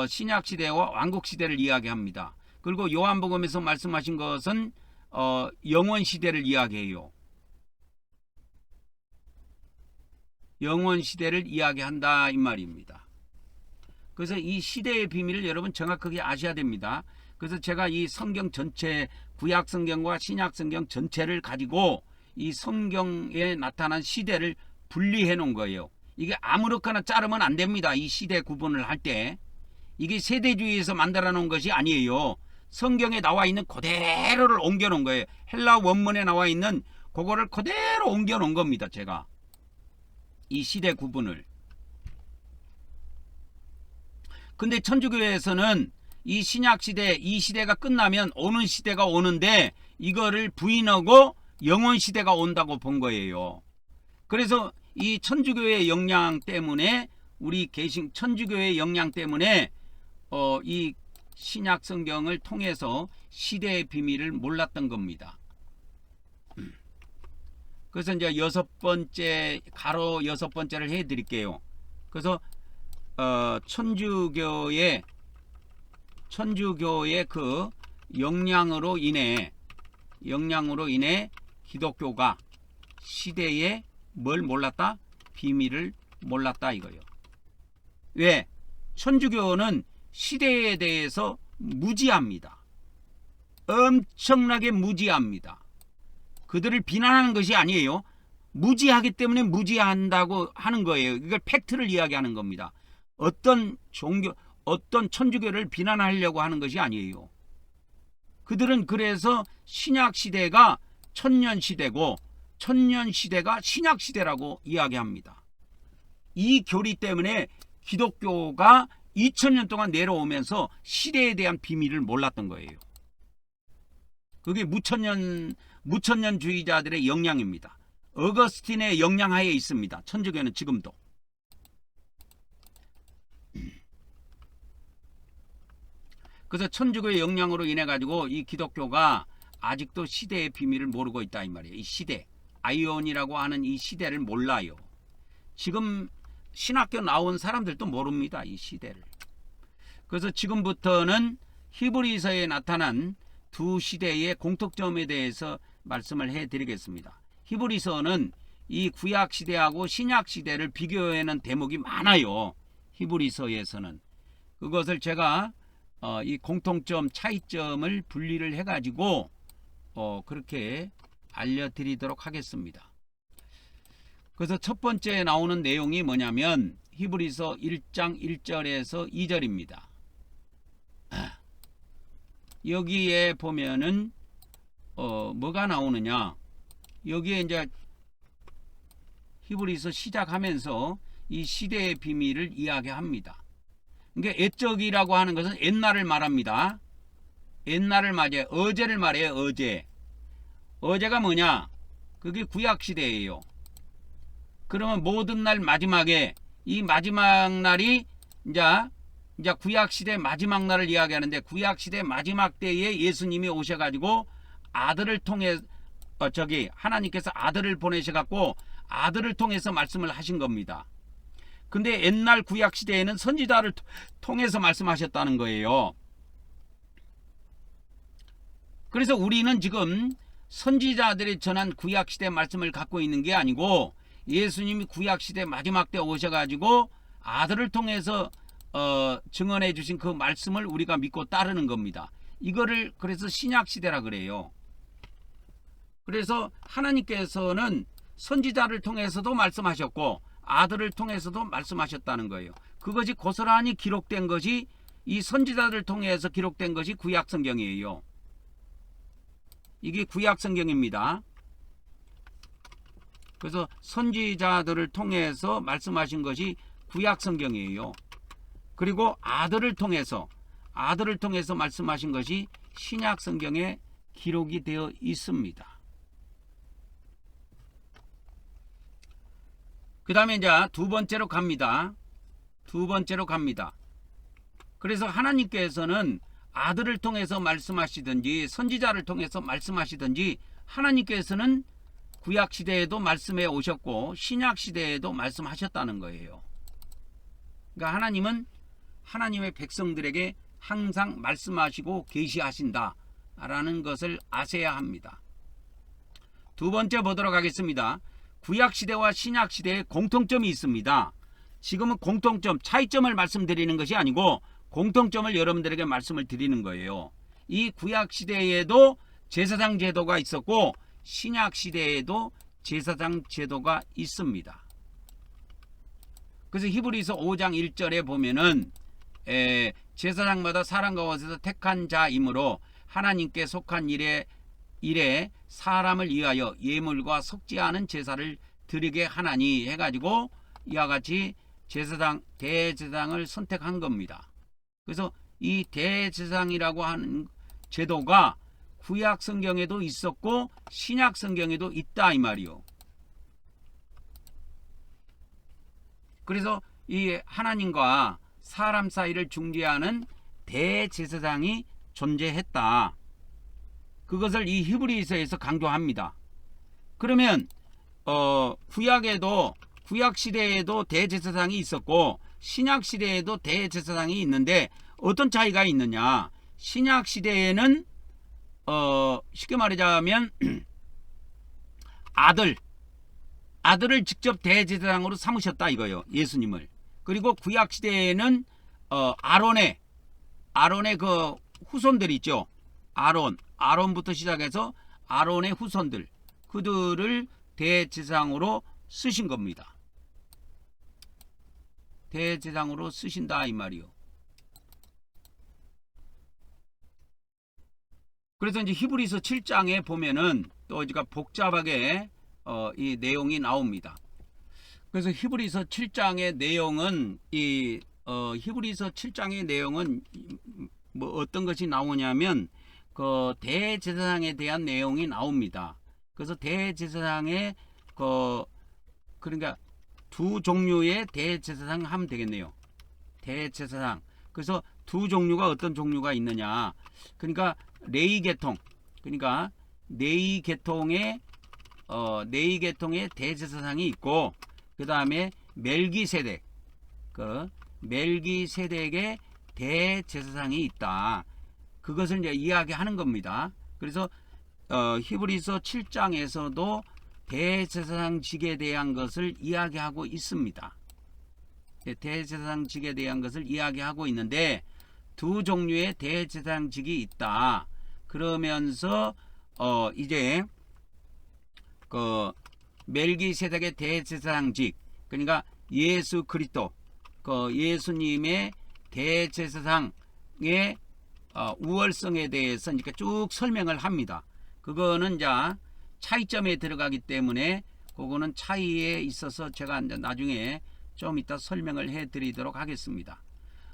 신약 시대와 왕국 시대를 이야기합니다. 그리고 요한복음에서 말씀하신 것은 영원 시대를 이야기해요. 영원 시대를 이야기한다 이 말입니다. 그래서 이 시대의 비밀을 여러분 정확하게 아셔야 됩니다. 그래서 제가 이 성경 전체, 구약 성경과 신약 성경 전체를 가지고 이 성경에 나타난 시대를 분리해 놓은 거예요. 이게 아무렇거나 자르면 안 됩니다. 이 시대 구분을 할 때. 이게 세대주의에서 만들어 놓은 것이 아니에요. 성경에 나와 있는 그대로를 옮겨 놓은 거예요. 헬라 원문에 나와 있는 그거를 그대로 옮겨 놓은 겁니다. 제가 이 시대 구분을. 근데 천주교에서는 이 신약시대, 이 시대가 끝나면 오는 시대가 오는데 이거를 부인하고 영원시대가 온다고 본 거예요. 그래서 이 천주교의 영향 때문에 천주교의 영향 때문에 이 신약 성경을 통해서 시대의 비밀을 몰랐던 겁니다. 그래서 이제 여섯 번째를 해드릴게요. 그래서 천주교의 그 영향으로 인해 기독교가 시대에 뭘 몰랐다? 비밀을 몰랐다 이거예요. 왜? 천주교는 시대에 대해서 무지합니다. 엄청나게 무지합니다. 그들을 비난하는 것이 아니에요. 무지하기 때문에 무지한다고 하는 거예요. 이걸 팩트를 이야기하는 겁니다. 어떤 천주교를 비난하려고 하는 것이 아니에요. 그들은 그래서 신약 시대가 천년 시대고 천년 시대가 신약 시대라고 이야기합니다. 이 교리 때문에 기독교가 2000년 동안 내려오면서 시대에 대한 비밀을 몰랐던 거예요. 그게 무천년주의자들의 영향입니다. 어거스틴의 영향하에 있습니다. 천주교는 지금도. 그래서 천주교의 영향으로 인해 가지고 이 기독교가 아직도 시대의 비밀을 모르고 있다 이 말이에요. 이 시대, 아이온이라고 하는 이 시대를 몰라요. 지금 신학교 나온 사람들도 모릅니다. 이 시대를. 그래서 지금부터는 히브리서에 나타난 두 시대의 공통점에 대해서 말씀을 해드리겠습니다. 히브리서는 이 구약 시대하고 신약 시대를 비교하는 대목이 많아요. 히브리서에서는. 그것을 제가 이 공통점, 차이점을 분리를 해가지고 그렇게 알려드리도록 하겠습니다. 그래서 첫 번째 나오는 내용이 뭐냐면 히브리서 1장 1절에서 2절입니다. 여기에 보면은 뭐가 나오느냐, 여기에 이제 히브리서 시작하면서 이 시대의 비밀을 이야기합니다. 그러니까 옛적이라고 하는 것은 옛날을 말합니다. 옛날을 말해요. 어제를 말해요. 어제가 뭐냐? 그게 구약시대예요. 그러면 모든 날 마지막에 이 마지막 날이 이제 구약시대 마지막 날을 이야기하는데, 구약시대 마지막 때에 예수님이 오셔가지고 아들을 통해 하나님께서 아들을 보내셔갖고 아들을 통해서 말씀을 하신 겁니다. 근데 옛날 구약 시대에는 선지자를 통해서 말씀하셨다는 거예요. 그래서 우리는 지금 선지자들이 전한 구약 시대 말씀을 갖고 있는 게 아니고 예수님이 구약 시대 마지막 때 오셔가지고 아들을 통해서 증언해 주신 그 말씀을 우리가 믿고 따르는 겁니다. 이거를 그래서 신약 시대라 그래요. 그래서 하나님께서는 선지자를 통해서도 말씀하셨고 아들을 통해서도 말씀하셨다는 거예요. 그것이 고스란히 기록된 것이 이 선지자를 통해서 기록된 것이 구약 성경이에요. 이게 구약 성경입니다. 그래서 선지자들을 통해서 말씀하신 것이 구약 성경이에요. 그리고 아들을 통해서 말씀하신 것이 신약 성경에 기록이 되어 있습니다. 그 다음에 이제 두 번째로 갑니다. 그래서 하나님께서는 아들을 통해서 말씀하시든지 선지자를 통해서 말씀하시든지 하나님께서는 구약 시대에도 말씀해 오셨고 신약 시대에도 말씀하셨다는 거예요. 그러니까 하나님은 하나님의 백성들에게 항상 말씀하시고 계시하신다라는 것을 아셔야 합니다. 두 번째 보도록 하겠습니다. 구약 시대와 신약 시대에 공통점이 있습니다. 지금은 공통점, 차이점을 말씀드리는 것이 아니고 공통점을 여러분들에게 말씀을 드리는 거예요. 이 구약 시대에도 제사장 제도가 있었고 신약 시대에도 제사장 제도가 있습니다. 그래서 히브리서 5장 1절에 보면은 제사장마다 사람 가운데서 택한 자이므로 하나님께 속한 일에 사람을 위하여 예물과 속지 않은 제사를 드리게 하나니 해가지고 이와 같이 대제사장을 선택한 겁니다. 그래서 이 대제사장이라고 하는 제도가 구약 성경에도 있었고 신약 성경에도 있다 이 말이요. 그래서 이 하나님과 사람 사이를 중재하는 대제사장이 존재했다. 그것을 이 히브리서에서 강조합니다. 그러면 구약 시대에도 대제사장이 있었고 신약 시대에도 대제사장이 있는데 어떤 차이가 있느냐? 신약 시대에는 쉽게 말하자면 아들을 직접 대제사장으로 삼으셨다 이거예요. 예수님을. 그리고 구약 시대에는 아론의 그 후손들이 있죠. 아론부터 시작해서 아론의 후손들, 그들을 대제사장으로 쓰신 겁니다. 대제사장으로 쓰신다 이 말이요. 그래서 이제 히브리서 7장에 보면은 또 제가 복잡하게 이 내용이 나옵니다. 그래서 히브리서 7장의 내용은 히브리서 7장의 내용은 뭐 어떤 것이 나오냐면 그 대제사장에 대한 내용이 나옵니다. 그래서 대제사장의 그러니까 두 종류의 대제사장 하면 되겠네요. 대제사장. 그래서 두 종류가 어떤 종류가 있느냐? 그러니까 레위 계통. 그러니까 레위 계통의 대제사장이 있고 그다음에 멜기세덱. 멜기세덱의 대제사장이 있다. 그것을 이제 이야기하는 겁니다. 그래서 히브리서 7장에서도 대제사장직에 대한 것을 이야기하고 있습니다. 대제사장직에 대한 것을 이야기하고 있는데 두 종류의 대제사장직이 있다. 그러면서 이제 그 멜기세덱의 대제사장직, 그러니까 예수 그리스도, 예수님의 대제사장의 우월성에 대해서 이렇게 쭉 설명을 합니다. 그거는 이제 차이점에 들어가기 때문에 그거는 차이에 있어서 제가 이제 나중에 좀 이따 설명을 해드리도록 하겠습니다.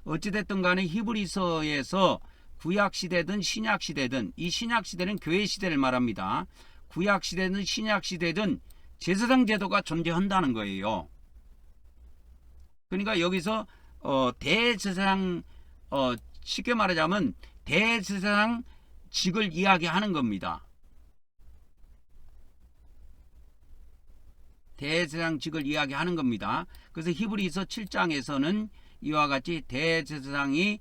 어찌됐든 간에 히브리서에서 구약 시대든 신약 시대든, 이 신약 시대는 교회 시대를 말합니다. 구약 시대든 신약 시대든 제사장 제도가 존재한다는 거예요. 그러니까 여기서 대제사장, 쉽게 말하자면 대제사장 직을 이야기하는 겁니다. 대제사장직을 이야기하는 겁니다. 그래서 히브리서 7장에서는 이와 같이 대제사장이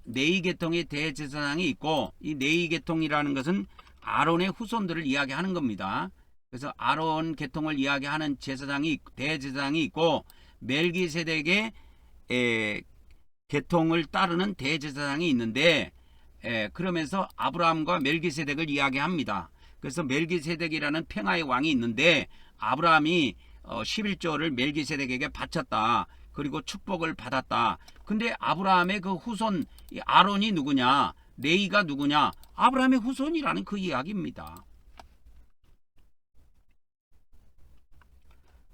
네이 계통의 대제사장이 있고, 이 네이 계통이라는 것은 아론의 후손들을 이야기하는 겁니다. 그래서 아론 계통을 이야기하는 제사장이 대제사장이 있고, 멜기세덱의 계통을 따르는 대제사장이 있는데, 그러면서 아브라함과 멜기세덱을 이야기합니다. 그래서 멜기세덱이라는 평화의 왕이 있는데, 아브라함이 11조를 멜기세덱에게 바쳤다. 그리고 축복을 받았다. 근데 아브라함의 그 후손 아론이 누구냐? 레이가 누구냐? 아브라함의 후손이라는 그 이야기입니다.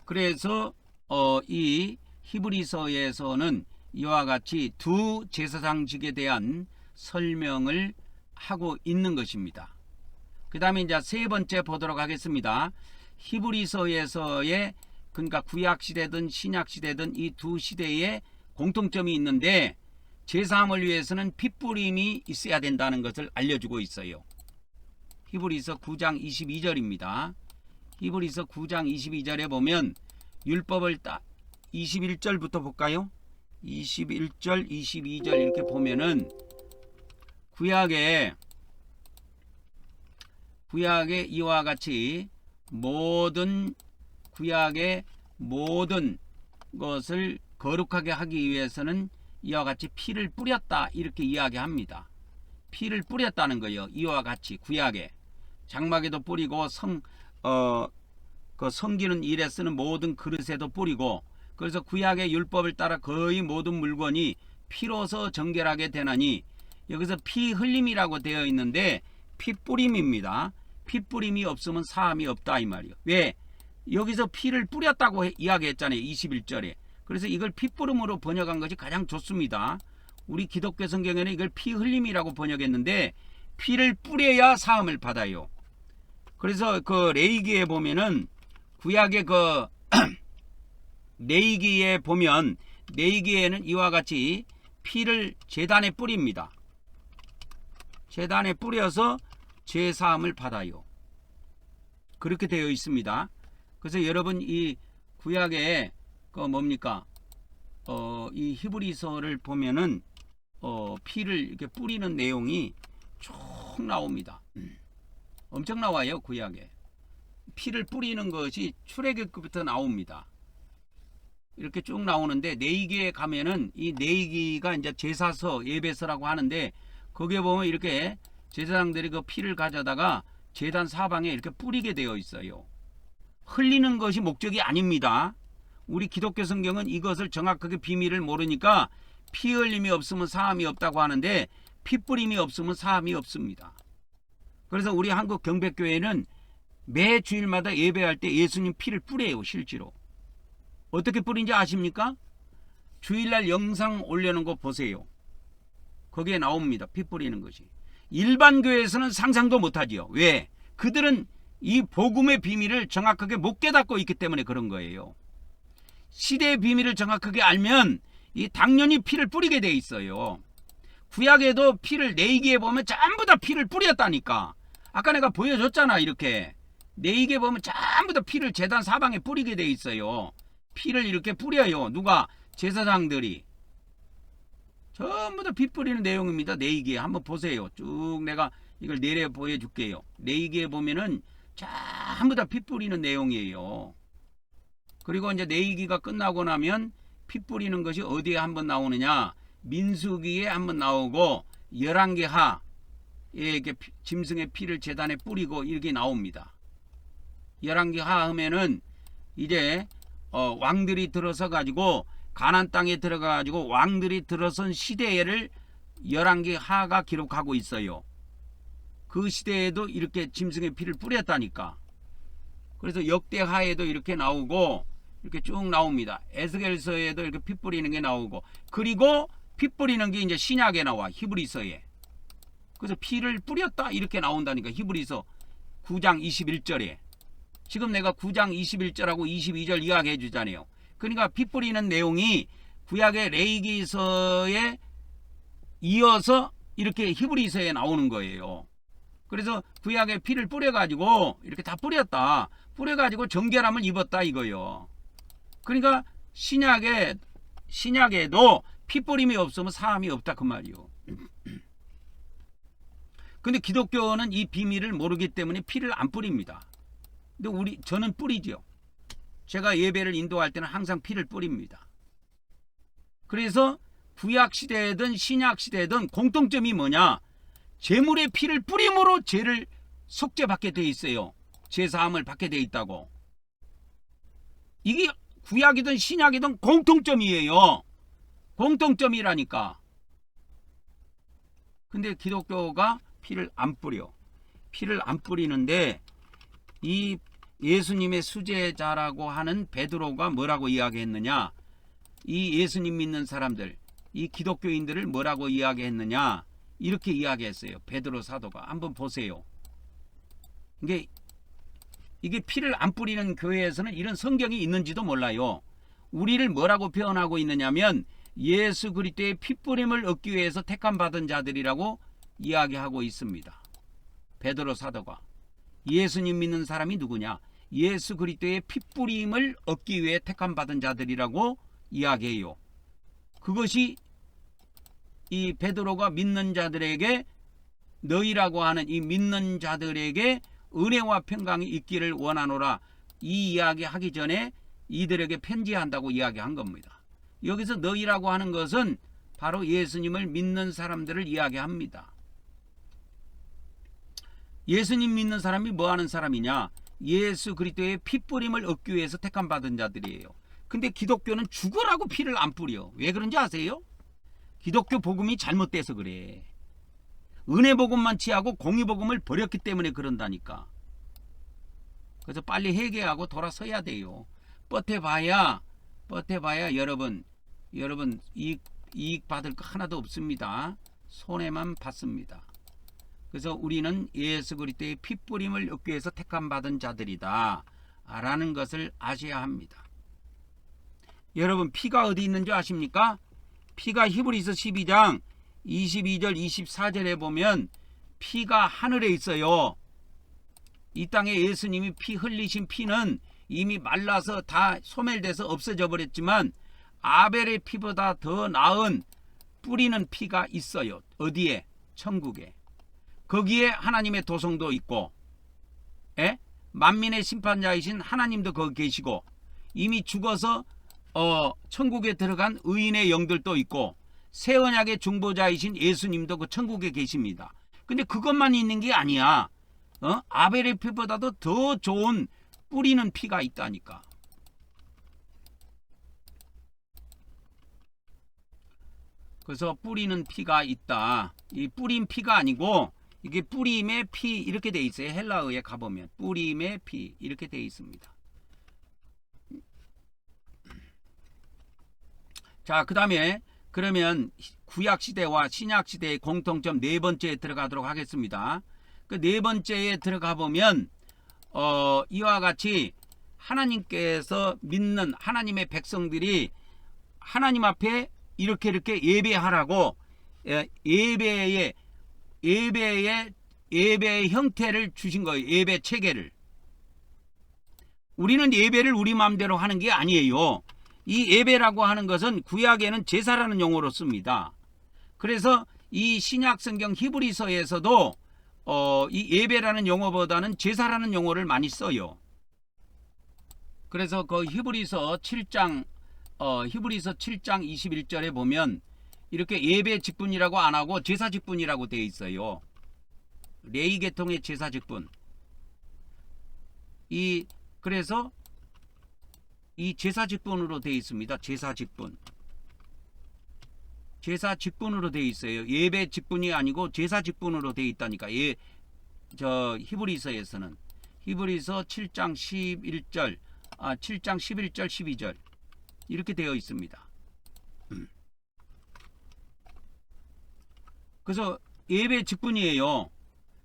그래서 이 히브리서에서는 이와 같이 두 제사장직에 대한 설명을 하고 있는 것입니다. 그 다음에 이제 세 번째 보도록 하겠습니다. 히브리서에서의, 그러니까 구약시대든 신약시대든 이 두 시대에 공통점이 있는데, 제사함을 위해서는 핏부림이 있어야 된다는 것을 알려주고 있어요. 히브리서 9장 22절입니다. 히브리서 9장 22절에 보면 율법을 21절부터 볼까요? 21절, 22절 이렇게 보면은 구약에 이와 같이 구약의 모든 것을 거룩하게 하기 위해서는 이와 같이 피를 뿌렸다 이렇게 이야기합니다. 피를 뿌렸다는 거예요. 이와 같이 구약에 장막에도 뿌리고 섬기는 일에 쓰는 모든 그릇에도 뿌리고, 그래서 구약의 율법을 따라 거의 모든 물건이 피로서 정결하게 되나니, 여기서 피 흘림이라고 되어 있는데 피 뿌림입니다. 피 뿌림이 없으면 사함이 없다 이 말이에요. 왜? 여기서 피를 뿌렸다고 이야기했잖아요. 21절에. 그래서 이걸 피 뿌림으로 번역한 것이 가장 좋습니다. 우리 기독교 성경에는 이걸 피 흘림이라고 번역했는데, 피를 뿌려야 사함을 받아요. 그래서 그 레위기에 보면은 구약의 그 레위기에 보면, 레위기에는 이와 같이 피를 제단에 뿌립니다. 제단에 뿌려서 죄사함을 받아요. 그렇게 되어 있습니다. 그래서 여러분 이 구약에 그 뭡니까? 이 히브리서를 보면은 피를 이렇게 뿌리는 내용이 쭉 나옵니다. 엄청 나와요. 구약에 피를 뿌리는 것이 출애굽부터 나옵니다. 이렇게 쭉 나오는데, 레위기에 가면은 이 레위기가 이제 제사서, 예배서라고 하는데, 거기에 보면 이렇게 제사장들이 그 피를 가져다가 제단 사방에 이렇게 뿌리게 되어 있어요. 흘리는 것이 목적이 아닙니다. 우리 기독교 성경은 이것을 정확하게 비밀을 모르니까 피 흘림이 없으면 사함이 없다고 하는데, 피 뿌림이 없으면 사함이 없습니다. 그래서 우리 한국 경배교회는 매 주일마다 예배할 때 예수님 피를 뿌려요. 실제로 어떻게 뿌린지 아십니까? 주일날 영상 올려놓은 거 보세요. 거기에 나옵니다. 피 뿌리는 것이. 일반 교회에서는 상상도 못하지요. 왜? 그들은 이 복음의 비밀을 정확하게 못 깨닫고 있기 때문에 그런 거예요. 시대의 비밀을 정확하게 알면 당연히 피를 뿌리게 돼 있어요. 구약에도 피를, 레위기에 보면 전부 다 피를 뿌렸다니까. 아까 내가 보여줬잖아. 이렇게 레위기에 보면 전부 다 피를 제단 사방에 뿌리게 돼 있어요. 피를 이렇게 뿌려요. 누가? 제사장들이. 전부 다 피 뿌리는 내용입니다. 레위기에 한번 보세요. 쭉 내가 이걸 내려 보여줄게요. 레위기에 보면은 전부 다 피 뿌리는 내용이에요. 그리고 이제 레위기가 끝나고 나면 피 뿌리는 것이 어디에 한번 나오느냐? 민수기에 한번 나오고, 열왕기하에 이렇게 짐승의 피를 제단에 뿌리고 이렇게 나옵니다. 열왕기하 하면은 이제 왕들이 들어서 가지고 가나안 땅에 들어가 가지고 왕들이 들어선 시대를 열왕기하가 기록하고 있어요. 그 시대에도 이렇게 짐승의 피를 뿌렸다니까. 그래서 역대하에도 이렇게 나오고 이렇게 쭉 나옵니다. 에스겔서에도 이렇게 피 뿌리는 게 나오고, 그리고 피 뿌리는 게 이제 신약에 나와. 히브리서에. 그래서 피를 뿌렸다 이렇게 나온다니까. 히브리서 9장 21절에. 지금 내가 9장 21절하고 22절 이야기해 주잖아요. 그러니까 피 뿌리는 내용이 구약의 레위기서에 이어서 이렇게 히브리서에 나오는 거예요. 그래서 구약에 피를 뿌려가지고 이렇게 다 뿌렸다. 뿌려가지고 정결함을 입었다 이거요. 그러니까 신약에도 피 뿌림이 없으면 사함이 없다 그 말이요. 근데 기독교는 이 비밀을 모르기 때문에 피를 안 뿌립니다. 근데 저는 뿌리죠. 제가 예배를 인도할 때는 항상 피를 뿌립니다. 그래서 구약 시대든 신약 시대든 공통점이 뭐냐? 제물의 피를 뿌림으로 죄를 속죄받게 돼 있어요. 제사함을 받게 돼 있다고. 이게 구약이든 신약이든 공통점이에요. 공통점이라니까. 근데 기독교가 피를 안 뿌려. 피를 안 뿌리는데 이 예수님의 수제자라고 하는 베드로가 뭐라고 이야기했느냐? 이 예수님 믿는 사람들, 이 기독교인들을 뭐라고 이야기했느냐? 이렇게 이야기했어요. 베드로 사도가. 한번 보세요. 이게 피를 안 뿌리는 교회에서는 이런 성경이 있는지도 몰라요. 우리를 뭐라고 표현하고 있느냐면 예수 그리스도의 피뿌림을 얻기 위해서 택함 받은 자들이라고 이야기하고 있습니다. 베드로 사도가. 예수님 믿는 사람이 누구냐? 예수 그리스도의 피뿌림을 얻기 위해 택함 받은 자들이라고 이야기해요. 그것이 이 베드로가 믿는 자들에게, 너희라고 하는 이 믿는 자들에게 은혜와 평강이 있기를 원하노라, 이 이야기 하기 전에 이들에게 편지한다고 이야기한 겁니다. 여기서 너희라고 하는 것은 바로 예수님을 믿는 사람들을 이야기합니다. 예수님 믿는 사람이 뭐 하는 사람이냐? 예수 그리스도의 피뿌림을 얻기 위해서 택함 받은 자들이에요. 근데 기독교는 죽으라고 피를 안 뿌려. 왜 그런지 아세요? 기독교 복음이 잘못돼서 그래. 은혜 복음만 취하고 공의 복음을 버렸기 때문에 그런다니까. 그래서 빨리 회개하고 돌아서야 돼요. 뻗해봐야 여러분 이익 받을 거 하나도 없습니다. 손해만 받습니다. 그래서 우리는 예수 그리스도의 피뿌림을 얻기 위해서 택함 받은 자들이다 라는 것을 아셔야 합니다. 여러분, 피가 어디 있는 줄 아십니까? 피가 히브리서 12장 22절 24절에 보면 피가 하늘에 있어요. 이 땅에 예수님이 피 흘리신 피는 이미 말라서 다 소멸돼서 없어져 버렸지만 아벨의 피보다 더 나은 뿌리는 피가 있어요. 어디에? 천국에. 거기에 하나님의 도성도 있고, 만민의 심판자이신 하나님도 거기 계시고, 이미 죽어서 천국에 들어간 의인의 영들도 있고, 새 언약의 중보자이신 예수님도 그 천국에 계십니다. 근데 그것만 있는 게 아니야. 아벨의 피보다도 더 좋은 뿌리는 피가 있다니까. 그래서 뿌리는 피가 있다. 이 뿌린 피가 아니고 이게 뿌림의 피 이렇게 돼 있어요. 헬라어에 가보면 뿌림의 피 이렇게 돼 있습니다. 자, 그 다음에 그러면 구약시대와 신약시대의 공통점 네 번째에 들어가도록 하겠습니다. 그 네 번째에 들어가 보면 이와 같이 하나님께서 믿는 하나님의 백성들이 하나님 앞에 이렇게 예배하라고 예배의 형태를 주신 거예요. 예배 체계를. 우리는 예배를 우리 마음대로 하는 게 아니에요. 이 예배라고 하는 것은 구약에는 제사라는 용어로 씁니다. 그래서 이 신약 성경 히브리서에서도 이 예배라는 용어보다는 제사라는 용어를 많이 써요. 그래서 그 히브리서 7장 21절에 보면 이렇게 예배 직분이라고 안 하고 제사 직분이라고 되어 있어요. 레위 계통의 제사 직분. 그래서 이 제사 직분으로 되어 있습니다. 제사 직분. 제사 직분으로 되어 있어요. 예배 직분이 아니고 제사 직분으로 되어 있다니까. 히브리서에서는 히브리서 7장 11절, 7장 11절, 12절 이렇게 되어 있습니다. 그래서 예배 직분이에요.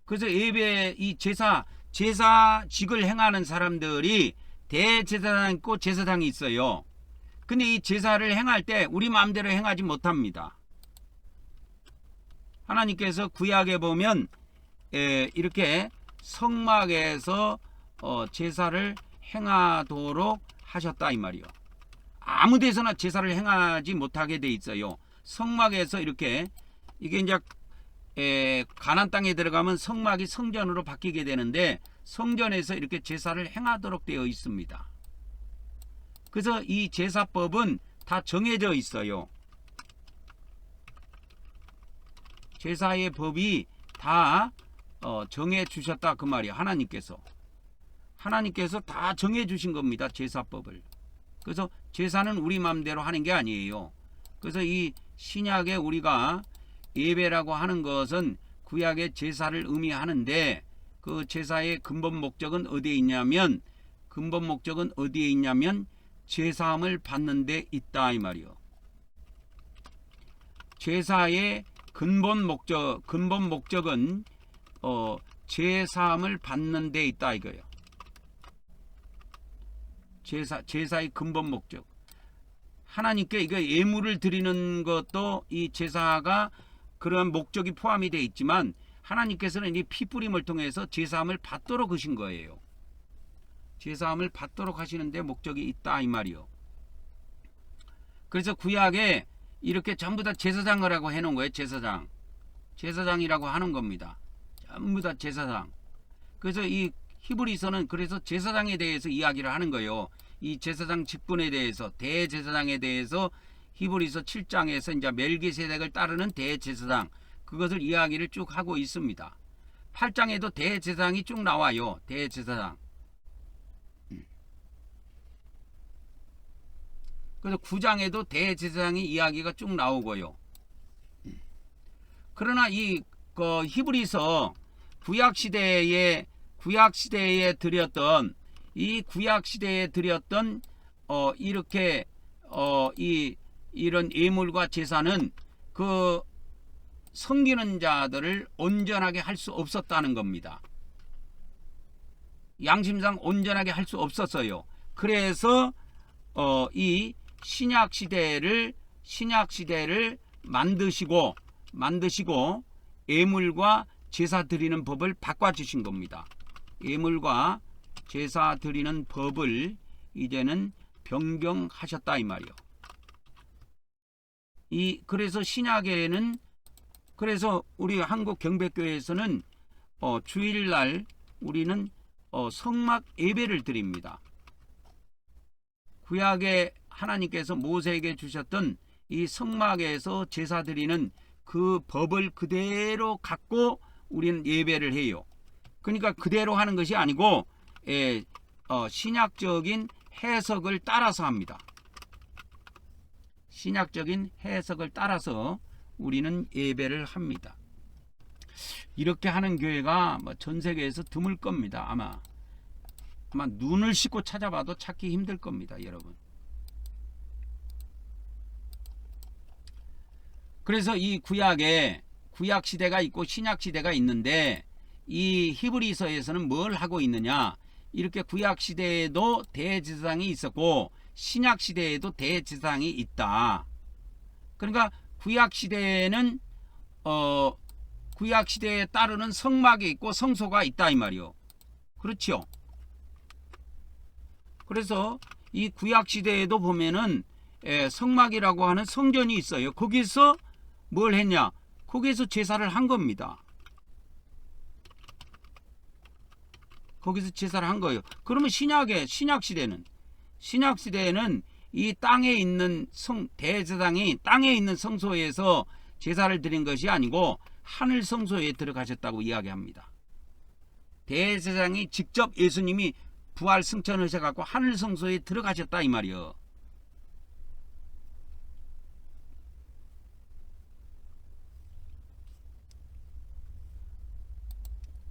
그래서 예배 이 제사직을 행하는 사람들이 대제사장 있고 제사장이 있어요. 근데 이 제사를 행할 때 우리 마음대로 행하지 못합니다. 하나님께서 구약에 보면 이렇게 성막에서 제사를 행하도록 하셨다 이 말이요. 아무 데서나 제사를 행하지 못하게 돼 있어요. 성막에서 이렇게 이게 이제 가나안 땅에 들어가면 성막이 성전으로 바뀌게 되는데 성전에서 이렇게 제사를 행하도록 되어 있습니다. 그래서 이 제사법은 다 정해져 있어요. 제사의 법이 다 정해 주셨다 그 말이야. 하나님께서 다 정해 주신 겁니다. 제사법을. 그래서 제사는 우리 마음대로 하는 게 아니에요. 그래서 이 신약에 우리가 예배라고 하는 것은 구약의 제사를 의미하는데 그 제사의 근본 목적은 어디에 있냐면 제사함을 받는 데 있다 이 말이요. 제사의 근본 목적은 제사함을 받는 데 있다 이거예요. 제사의 근본 목적. 하나님께 이거 예물을 드리는 것도 이 제사가 그런 목적이 포함이 되어 있지만 하나님께서는 이 피뿌림을 통해서 제사함을 받도록 하신 거예요. 제사함을 받도록 하시는데 목적이 있다 이 말이요. 그래서 구약에 이렇게 전부 다 제사장이라고 해놓은 거예요. 제사장이라고 하는 겁니다. 전부 다 제사장. 그래서 이 히브리서는 그래서 제사장에 대해서 이야기를 하는 거예요. 이 제사장 직분에 대해서, 대제사장에 대해서 히브리서 7장에서 이제 멜기세덱을 따르는 대제사장, 그것을 이야기를 쭉 하고 있습니다. 8장에도 대제사장이 쭉 나와요. 대제사장. 그래서 9장에도 대제사장의 이야기가 쭉 나오고요. 그러나 이 히브리서 구약시대에 드렸던 이렇게 이런 예물과 제사는 그 섬기는 자들을 온전하게 할 수 없었다는 겁니다. 양심상 온전하게 할 수 없었어요. 그래서 이 신약 시대를 만드시고 예물과 제사 드리는 법을 바꿔 주신 겁니다. 예물과 제사 드리는 법을 이제는 변경하셨다 이 말이요. 그래서 신약에는 그래서 우리 한국 경배교회에서는 주일날 우리는 성막 예배를 드립니다. 구약에 하나님께서 모세에게 주셨던 이 성막에서 제사 드리는 그 법을 그대로 갖고 우리는 예배를 해요. 그러니까 그대로 하는 것이 아니고 신약적인 해석을 따라서 합니다. 신약적인 해석을 따라서 우리는 예배를 합니다. 이렇게 하는 교회가 전 세계에서 드물 겁니다. 아마 눈을 씻고 찾아봐도 찾기 힘들 겁니다, 여러분. 그래서 이 구약에 구약 시대가 있고 신약 시대가 있는데 이 히브리서에서는 뭘 하고 있느냐? 이렇게 구약 시대에도 대제사장이 있었고 신약 시대에도 대제사장이 있다. 그러니까 구약 시대에는 구약 시대에 따르는 성막이 있고 성소가 있다 이 말이요. 그렇죠? 그래서 이 구약 시대에도 보면은 성막이라고 하는 성전이 있어요. 거기서 뭘 했냐? 거기서 제사를 한 겁니다. 거기서 제사를 한 거예요. 그러면 신약 시대는 이 땅에 있는 대제사장이 땅에 있는 성소에서 제사를 드린 것이 아니고 하늘 성소에 들어가셨다고 이야기합니다. 대제사장이 직접 예수님이 부활 승천하셔 갖고 하늘 성소에 들어가셨다 이 말이요.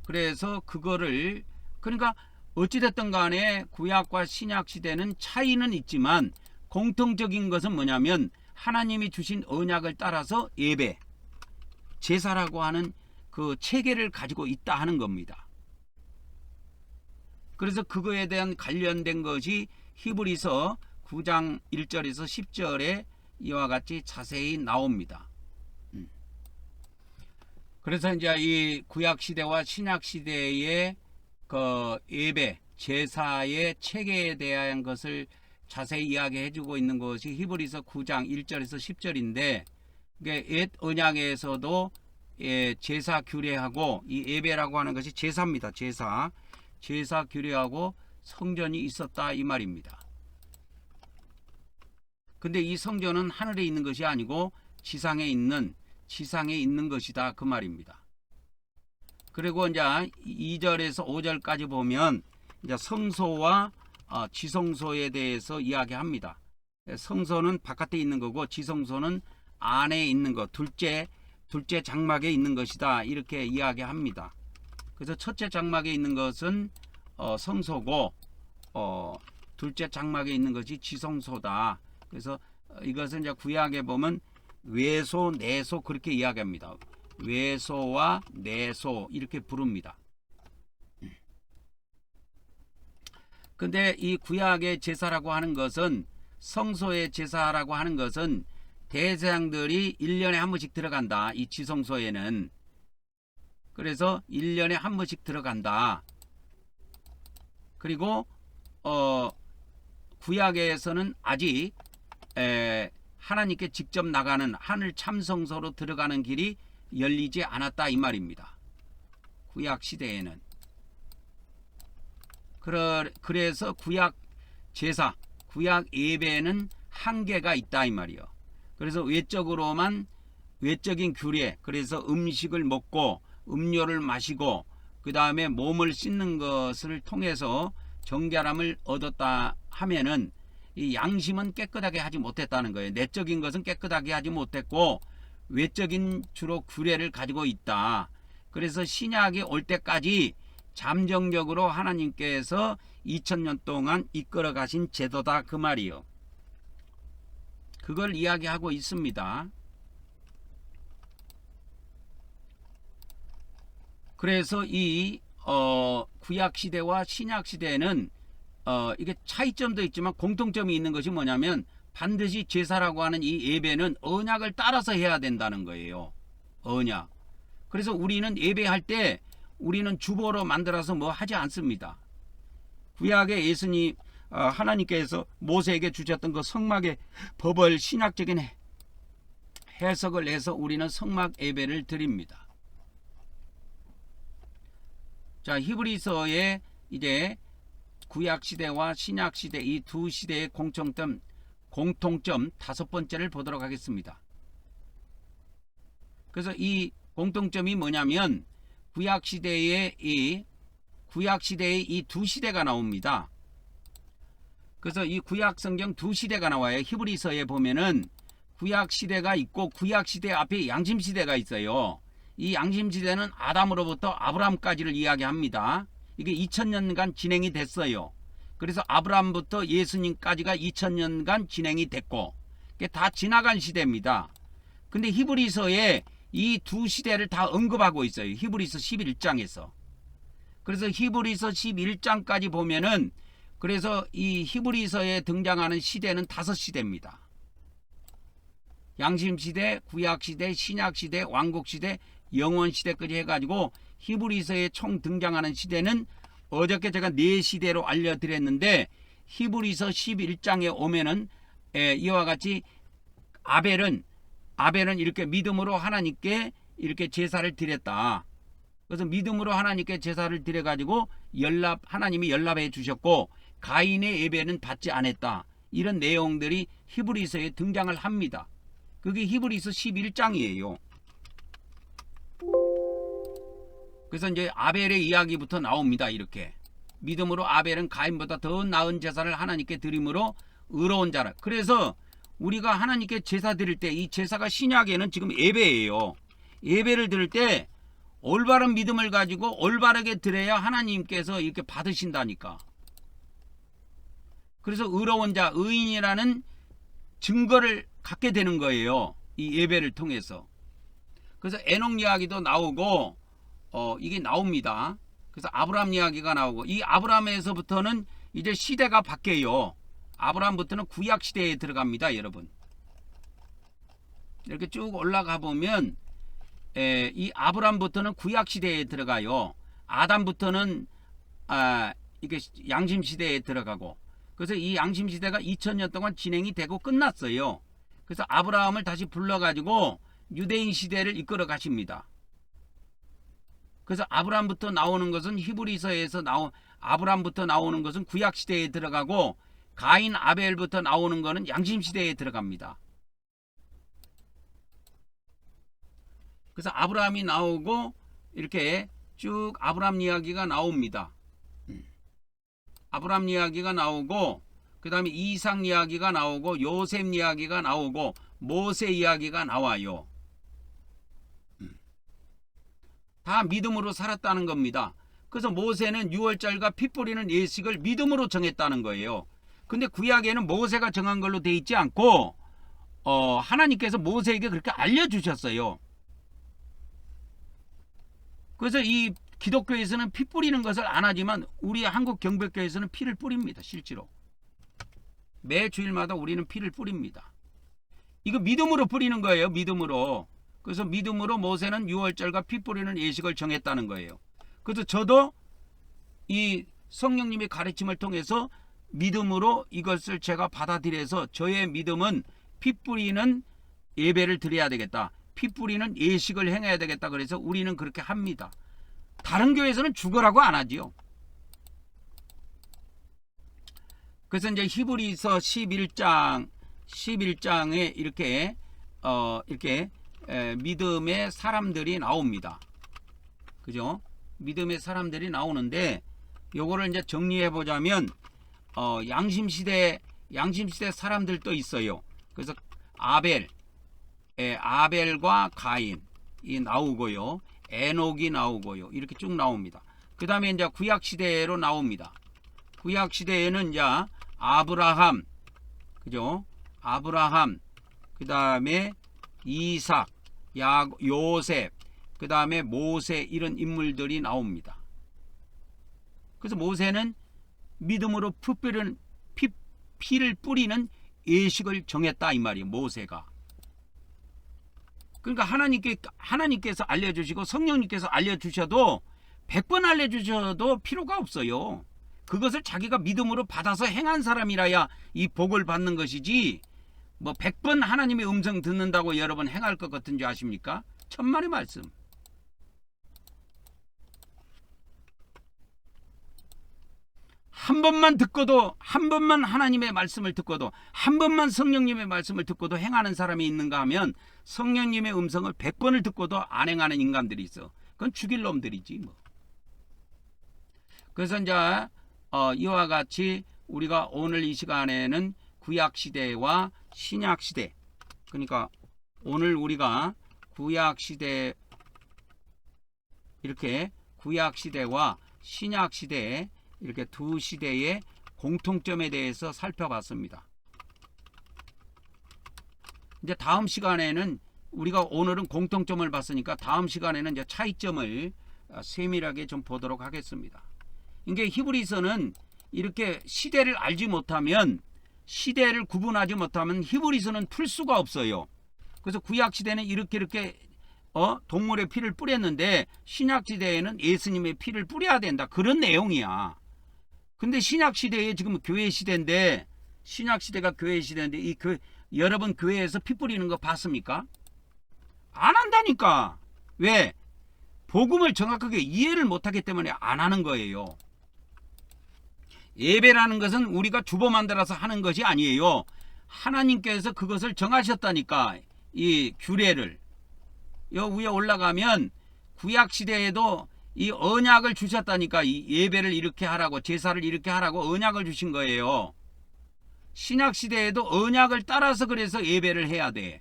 그래서 그거를 그러니까 어찌됐든 간에 구약과 신약 시대는 차이는 있지만 공통적인 것은 뭐냐면 하나님이 주신 언약을 따라서 예배, 제사라고 하는 그 체계를 가지고 있다 하는 겁니다. 그래서 그거에 대한 관련된 것이 히브리서 9장 1절에서 10절에 이와 같이 자세히 나옵니다. 그래서 이제 이 구약 시대와 신약 시대의 그 예배, 제사의 체계에 대한 것을 자세히 이야기해 주고 있는 것이 히브리서 9장 1절에서 10절인데, 옛 언약에서도 제사 규례하고 이 예배라고 하는 것이 제사입니다. 제사 규례하고 성전이 있었다 이 말입니다. 근데 이 성전은 하늘에 있는 것이 아니고 지상에 있는 것이다 그 말입니다. 그리고 이제 2절에서 5절까지 보면 이제 성소와 지성소에 대해서 이야기합니다. 성소는 바깥에 있는 거고 지성소는 안에 있는 것, 둘째 장막에 있는 것이다 이렇게 이야기합니다. 그래서 첫째 장막에 있는 것은 성소고 둘째 장막에 있는 것이 지성소다. 그래서 이것은 이제 구약에 보면 외소, 내소 그렇게 이야기합니다. 외소와 내소 이렇게 부릅니다. 근데 이 구약의 제사라고 하는 것은, 성소의 제사라고 하는 것은 대제사장들이 1년에 한 번씩 들어간다. 이 지성소에는. 그래서 1년에 한 번씩 들어간다. 그리고 구약에서는 아직 하나님께 직접 나가는 하늘 참성소로 들어가는 길이 열리지 않았다 이 말입니다. 구약 시대에는. 그래서 구약 제사, 구약 예배에는 한계가 있다 이 말이요. 그래서 외적인 규례, 그래서 음식을 먹고 음료를 마시고 그 다음에 몸을 씻는 것을 통해서 정결함을 얻었다 하면은 이 양심은 깨끗하게 하지 못했다는 거예요. 내적인 것은 깨끗하게 하지 못했고 외적인 주로 규례를 가지고 있다. 그래서 신약이 올 때까지 잠정적으로 하나님께서 2000년 동안 이끌어 가신 제도다 그 말이요. 그걸 이야기하고 있습니다. 그래서 이 구약 시대와 신약 시대에는 이게 차이점도 있지만 공통점이 있는 것이 뭐냐면, 반드시 제사라고 하는 이 예배는 언약을 따라서 해야 된다는 거예요. 언약. 그래서 우리는 예배할 때 우리는 주보로 만들어서 뭐 하지 않습니다. 구약의 예수님 하나님께서 모세에게 주셨던 그 성막의 법을 신학적인 해석을 해서 우리는 성막 예배를 드립니다. 자, 히브리서의 이제 구약 시대와 신약 시대 이 두 시대의 공통점 5번째를 보도록 하겠습니다. 그래서 이 공통점이 뭐냐면, 구약 시대의 이 두 시대가 나옵니다. 그래서 이 구약 성경 두 시대가 나와요. 히브리서에 보면은 구약 시대가 있고 구약 시대 앞에 양심 시대가 있어요. 이 양심 시대는 아담으로부터 아브라함까지를 이야기합니다. 이게 2000년간 진행이 됐어요. 그래서 아브라함부터 예수님까지가 2000년간 진행이 됐고, 이게 다 지나간 시대입니다. 근데 히브리서에 이 두 시대를 다 언급하고 있어요. 히브리서 11장에서. 그래서 히브리서 11장까지 보면은, 그래서 이 히브리서에 등장하는 시대는 5시대입니다. 양심시대, 구약시대, 신약시대, 왕국시대, 영원시대까지 해가지고 히브리서에 총 등장하는 시대는 어저께 제가 4시대로 알려드렸는데, 히브리서 11장에 오면은 이와 같이 아벨은 이렇게 믿음으로 하나님께 이렇게 제사를 드렸다. 그래서 믿음으로 하나님께 제사를 드려가지고 하나님이 연락해 주셨고, 가인의 예배는 받지 않았다. 이런 내용들이 히브리서에 등장을 합니다. 그게 히브리서 11장이에요. 그래서 이제 아벨의 이야기부터 나옵니다. 이렇게 믿음으로 아벨은 가인보다 더 나은 제사를 하나님께 드림으로 의로운 자라. 그래서 우리가 하나님께 제사 드릴 때, 이 제사가 신약에는 지금 예배예요. 예배를 드릴 때 올바른 믿음을 가지고 올바르게 드려야 하나님께서 이렇게 받으신다니까. 그래서 의로운 자, 의인이라는 증거를 갖게 되는 거예요. 이 예배를 통해서. 그래서 에녹 이야기도 나오고 이게 나옵니다. 그래서 아브라함 이야기가 나오고, 이 아브라함에서부터는 이제 시대가 바뀌어요. 아브라함부터는 구약 시대에 들어갑니다, 여러분. 이렇게 쭉 올라가 보면 이 아브라함부터는 구약 시대에 들어가요. 아담부터는 이게 양심 시대에 들어가고, 그래서 이 양심 시대가 2000년 동안 진행이 되고 끝났어요. 그래서 아브라함을 다시 불러가지고 유대인 시대를 이끌어 가십니다. 그래서 아브라함부터 나오는 것은 히브리서에서 아브라함부터 나오는 것은 구약 시대에 들어가고, 가인 아벨부터 나오는 것은 양심 시대에 들어갑니다. 그래서 아브라함이 나오고 이렇게 쭉 아브라함 이야기가 나옵니다. 아브라함 이야기가 나오고, 그 다음에 이삭 이야기가 나오고, 요셉 이야기가 나오고, 모세 이야기가 나와요. 다 믿음으로 살았다는 겁니다. 그래서 모세는 유월절과 피 뿌리는 예식을 믿음으로 정했다는 거예요. 근데 구약에는 모세가 정한 걸로 돼 있지 않고 하나님께서 모세에게 그렇게 알려주셨어요. 그래서 이 기독교에서는 피 뿌리는 것을 안 하지만 우리 한국 경배교에서는 피를 뿌립니다. 실제로 매 주일마다 우리는 피를 뿌립니다. 이거 믿음으로 뿌리는 거예요. 믿음으로. 그래서 믿음으로 모세는 유월절과 피 뿌리는 예식을 정했다는 거예요. 그래서 저도 이 성령님의 가르침을 통해서 믿음으로 이것을 제가 받아들여서 저의 믿음은 피 뿌리는 예배를 드려야 되겠다, 피 뿌리는 예식을 행해야 되겠다. 그래서 우리는 그렇게 합니다. 다른 교회에서는 죽으라고 안 하지요. 그래서 이제 히브리서 11장에 이렇게 믿음의 사람들이 나옵니다. 그죠? 믿음의 사람들이 나오는데, 요거를 이제 정리해 보자면 양심 시대 사람들도 있어요. 그래서 아벨과 가인이 나오고요, 에녹이 나오고요, 이렇게 쭉 나옵니다. 그 다음에 이제 구약 시대로 나옵니다. 구약 시대에는 이제 아브라함, 그죠? 아브라함, 그 다음에 이삭, 요셉, 그 다음에 모세, 이런 인물들이 나옵니다. 그래서 모세는 믿음으로 피를 뿌리는 예식을 정했다 이 말이에요. 모세가. 그러니까 하나님께서 알려주시고 성령님께서 알려주셔도 100번 알려주셔도 필요가 없어요. 그것을 자기가 믿음으로 받아서 행한 사람이라야 이 복을 받는 것이지, 뭐 100번 하나님의 음성 듣는다고 여러분 행할 것 같은 줄 아십니까? 천만의 말씀. 한 번만 듣고도, 한 번만 하나님의 말씀을 듣고도, 한 번만 성령님의 말씀을 듣고도 행하는 사람이 있는가 하면, 성령님의 음성을 100번을 듣고도 안 행하는 인간들이 있어. 그건 죽일 놈들이지 뭐. 그래서 이제 이와 같이 우리가 오늘 이 시간에는 구약시대와 신약시대, 그러니까 오늘 우리가 구약시대, 이렇게 구약시대와 신약시대, 이렇게 두 시대의 공통점에 대해서 살펴봤습니다. 이제 다음 시간에는 우리가 오늘은 공통점을 봤으니까 다음 시간에는 이제 차이점을 세밀하게 좀 보도록 하겠습니다. 이게 히브리서는 이렇게 시대를 알지 못하면, 시대를 구분하지 못하면 히브리서는 풀 수가 없어요. 그래서 구약 시대는 이렇게 동물의 피를 뿌렸는데 신약 시대에는 예수님의 피를 뿌려야 된다, 그런 내용이야. 근데 신약 시대에 지금 교회 시대인데, 신약 시대가 교회 시대인데 여러분 교회에서 피 뿌리는 거 봤습니까? 안 한다니까. 왜? 복음을 정확하게 이해를 못하기 때문에 안 하는 거예요. 예배라는 것은 우리가 주보 만들어서 하는 것이 아니에요. 하나님께서 그것을 정하셨다니까, 이 규례를. 여 위에 올라가면 구약 시대에도 이 언약을 주셨다니까, 이 예배를 이렇게 하라고, 제사를 이렇게 하라고 언약을 주신 거예요. 신약 시대에도 언약을 따라서 그래서 예배를 해야 돼.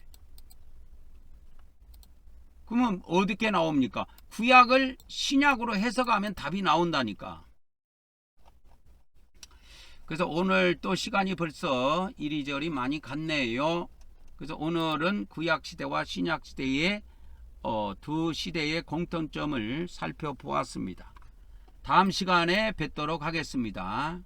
그러면 어떻게 나옵니까? 구약을 신약으로 해석하면 답이 나온다니까. 그래서 오늘 또 시간이 벌써 이리저리 많이 갔네요. 그래서 오늘은 구약 시대와 신약 시대의 두 시대의 공통점을 살펴보았습니다. 다음 시간에 뵙도록 하겠습니다.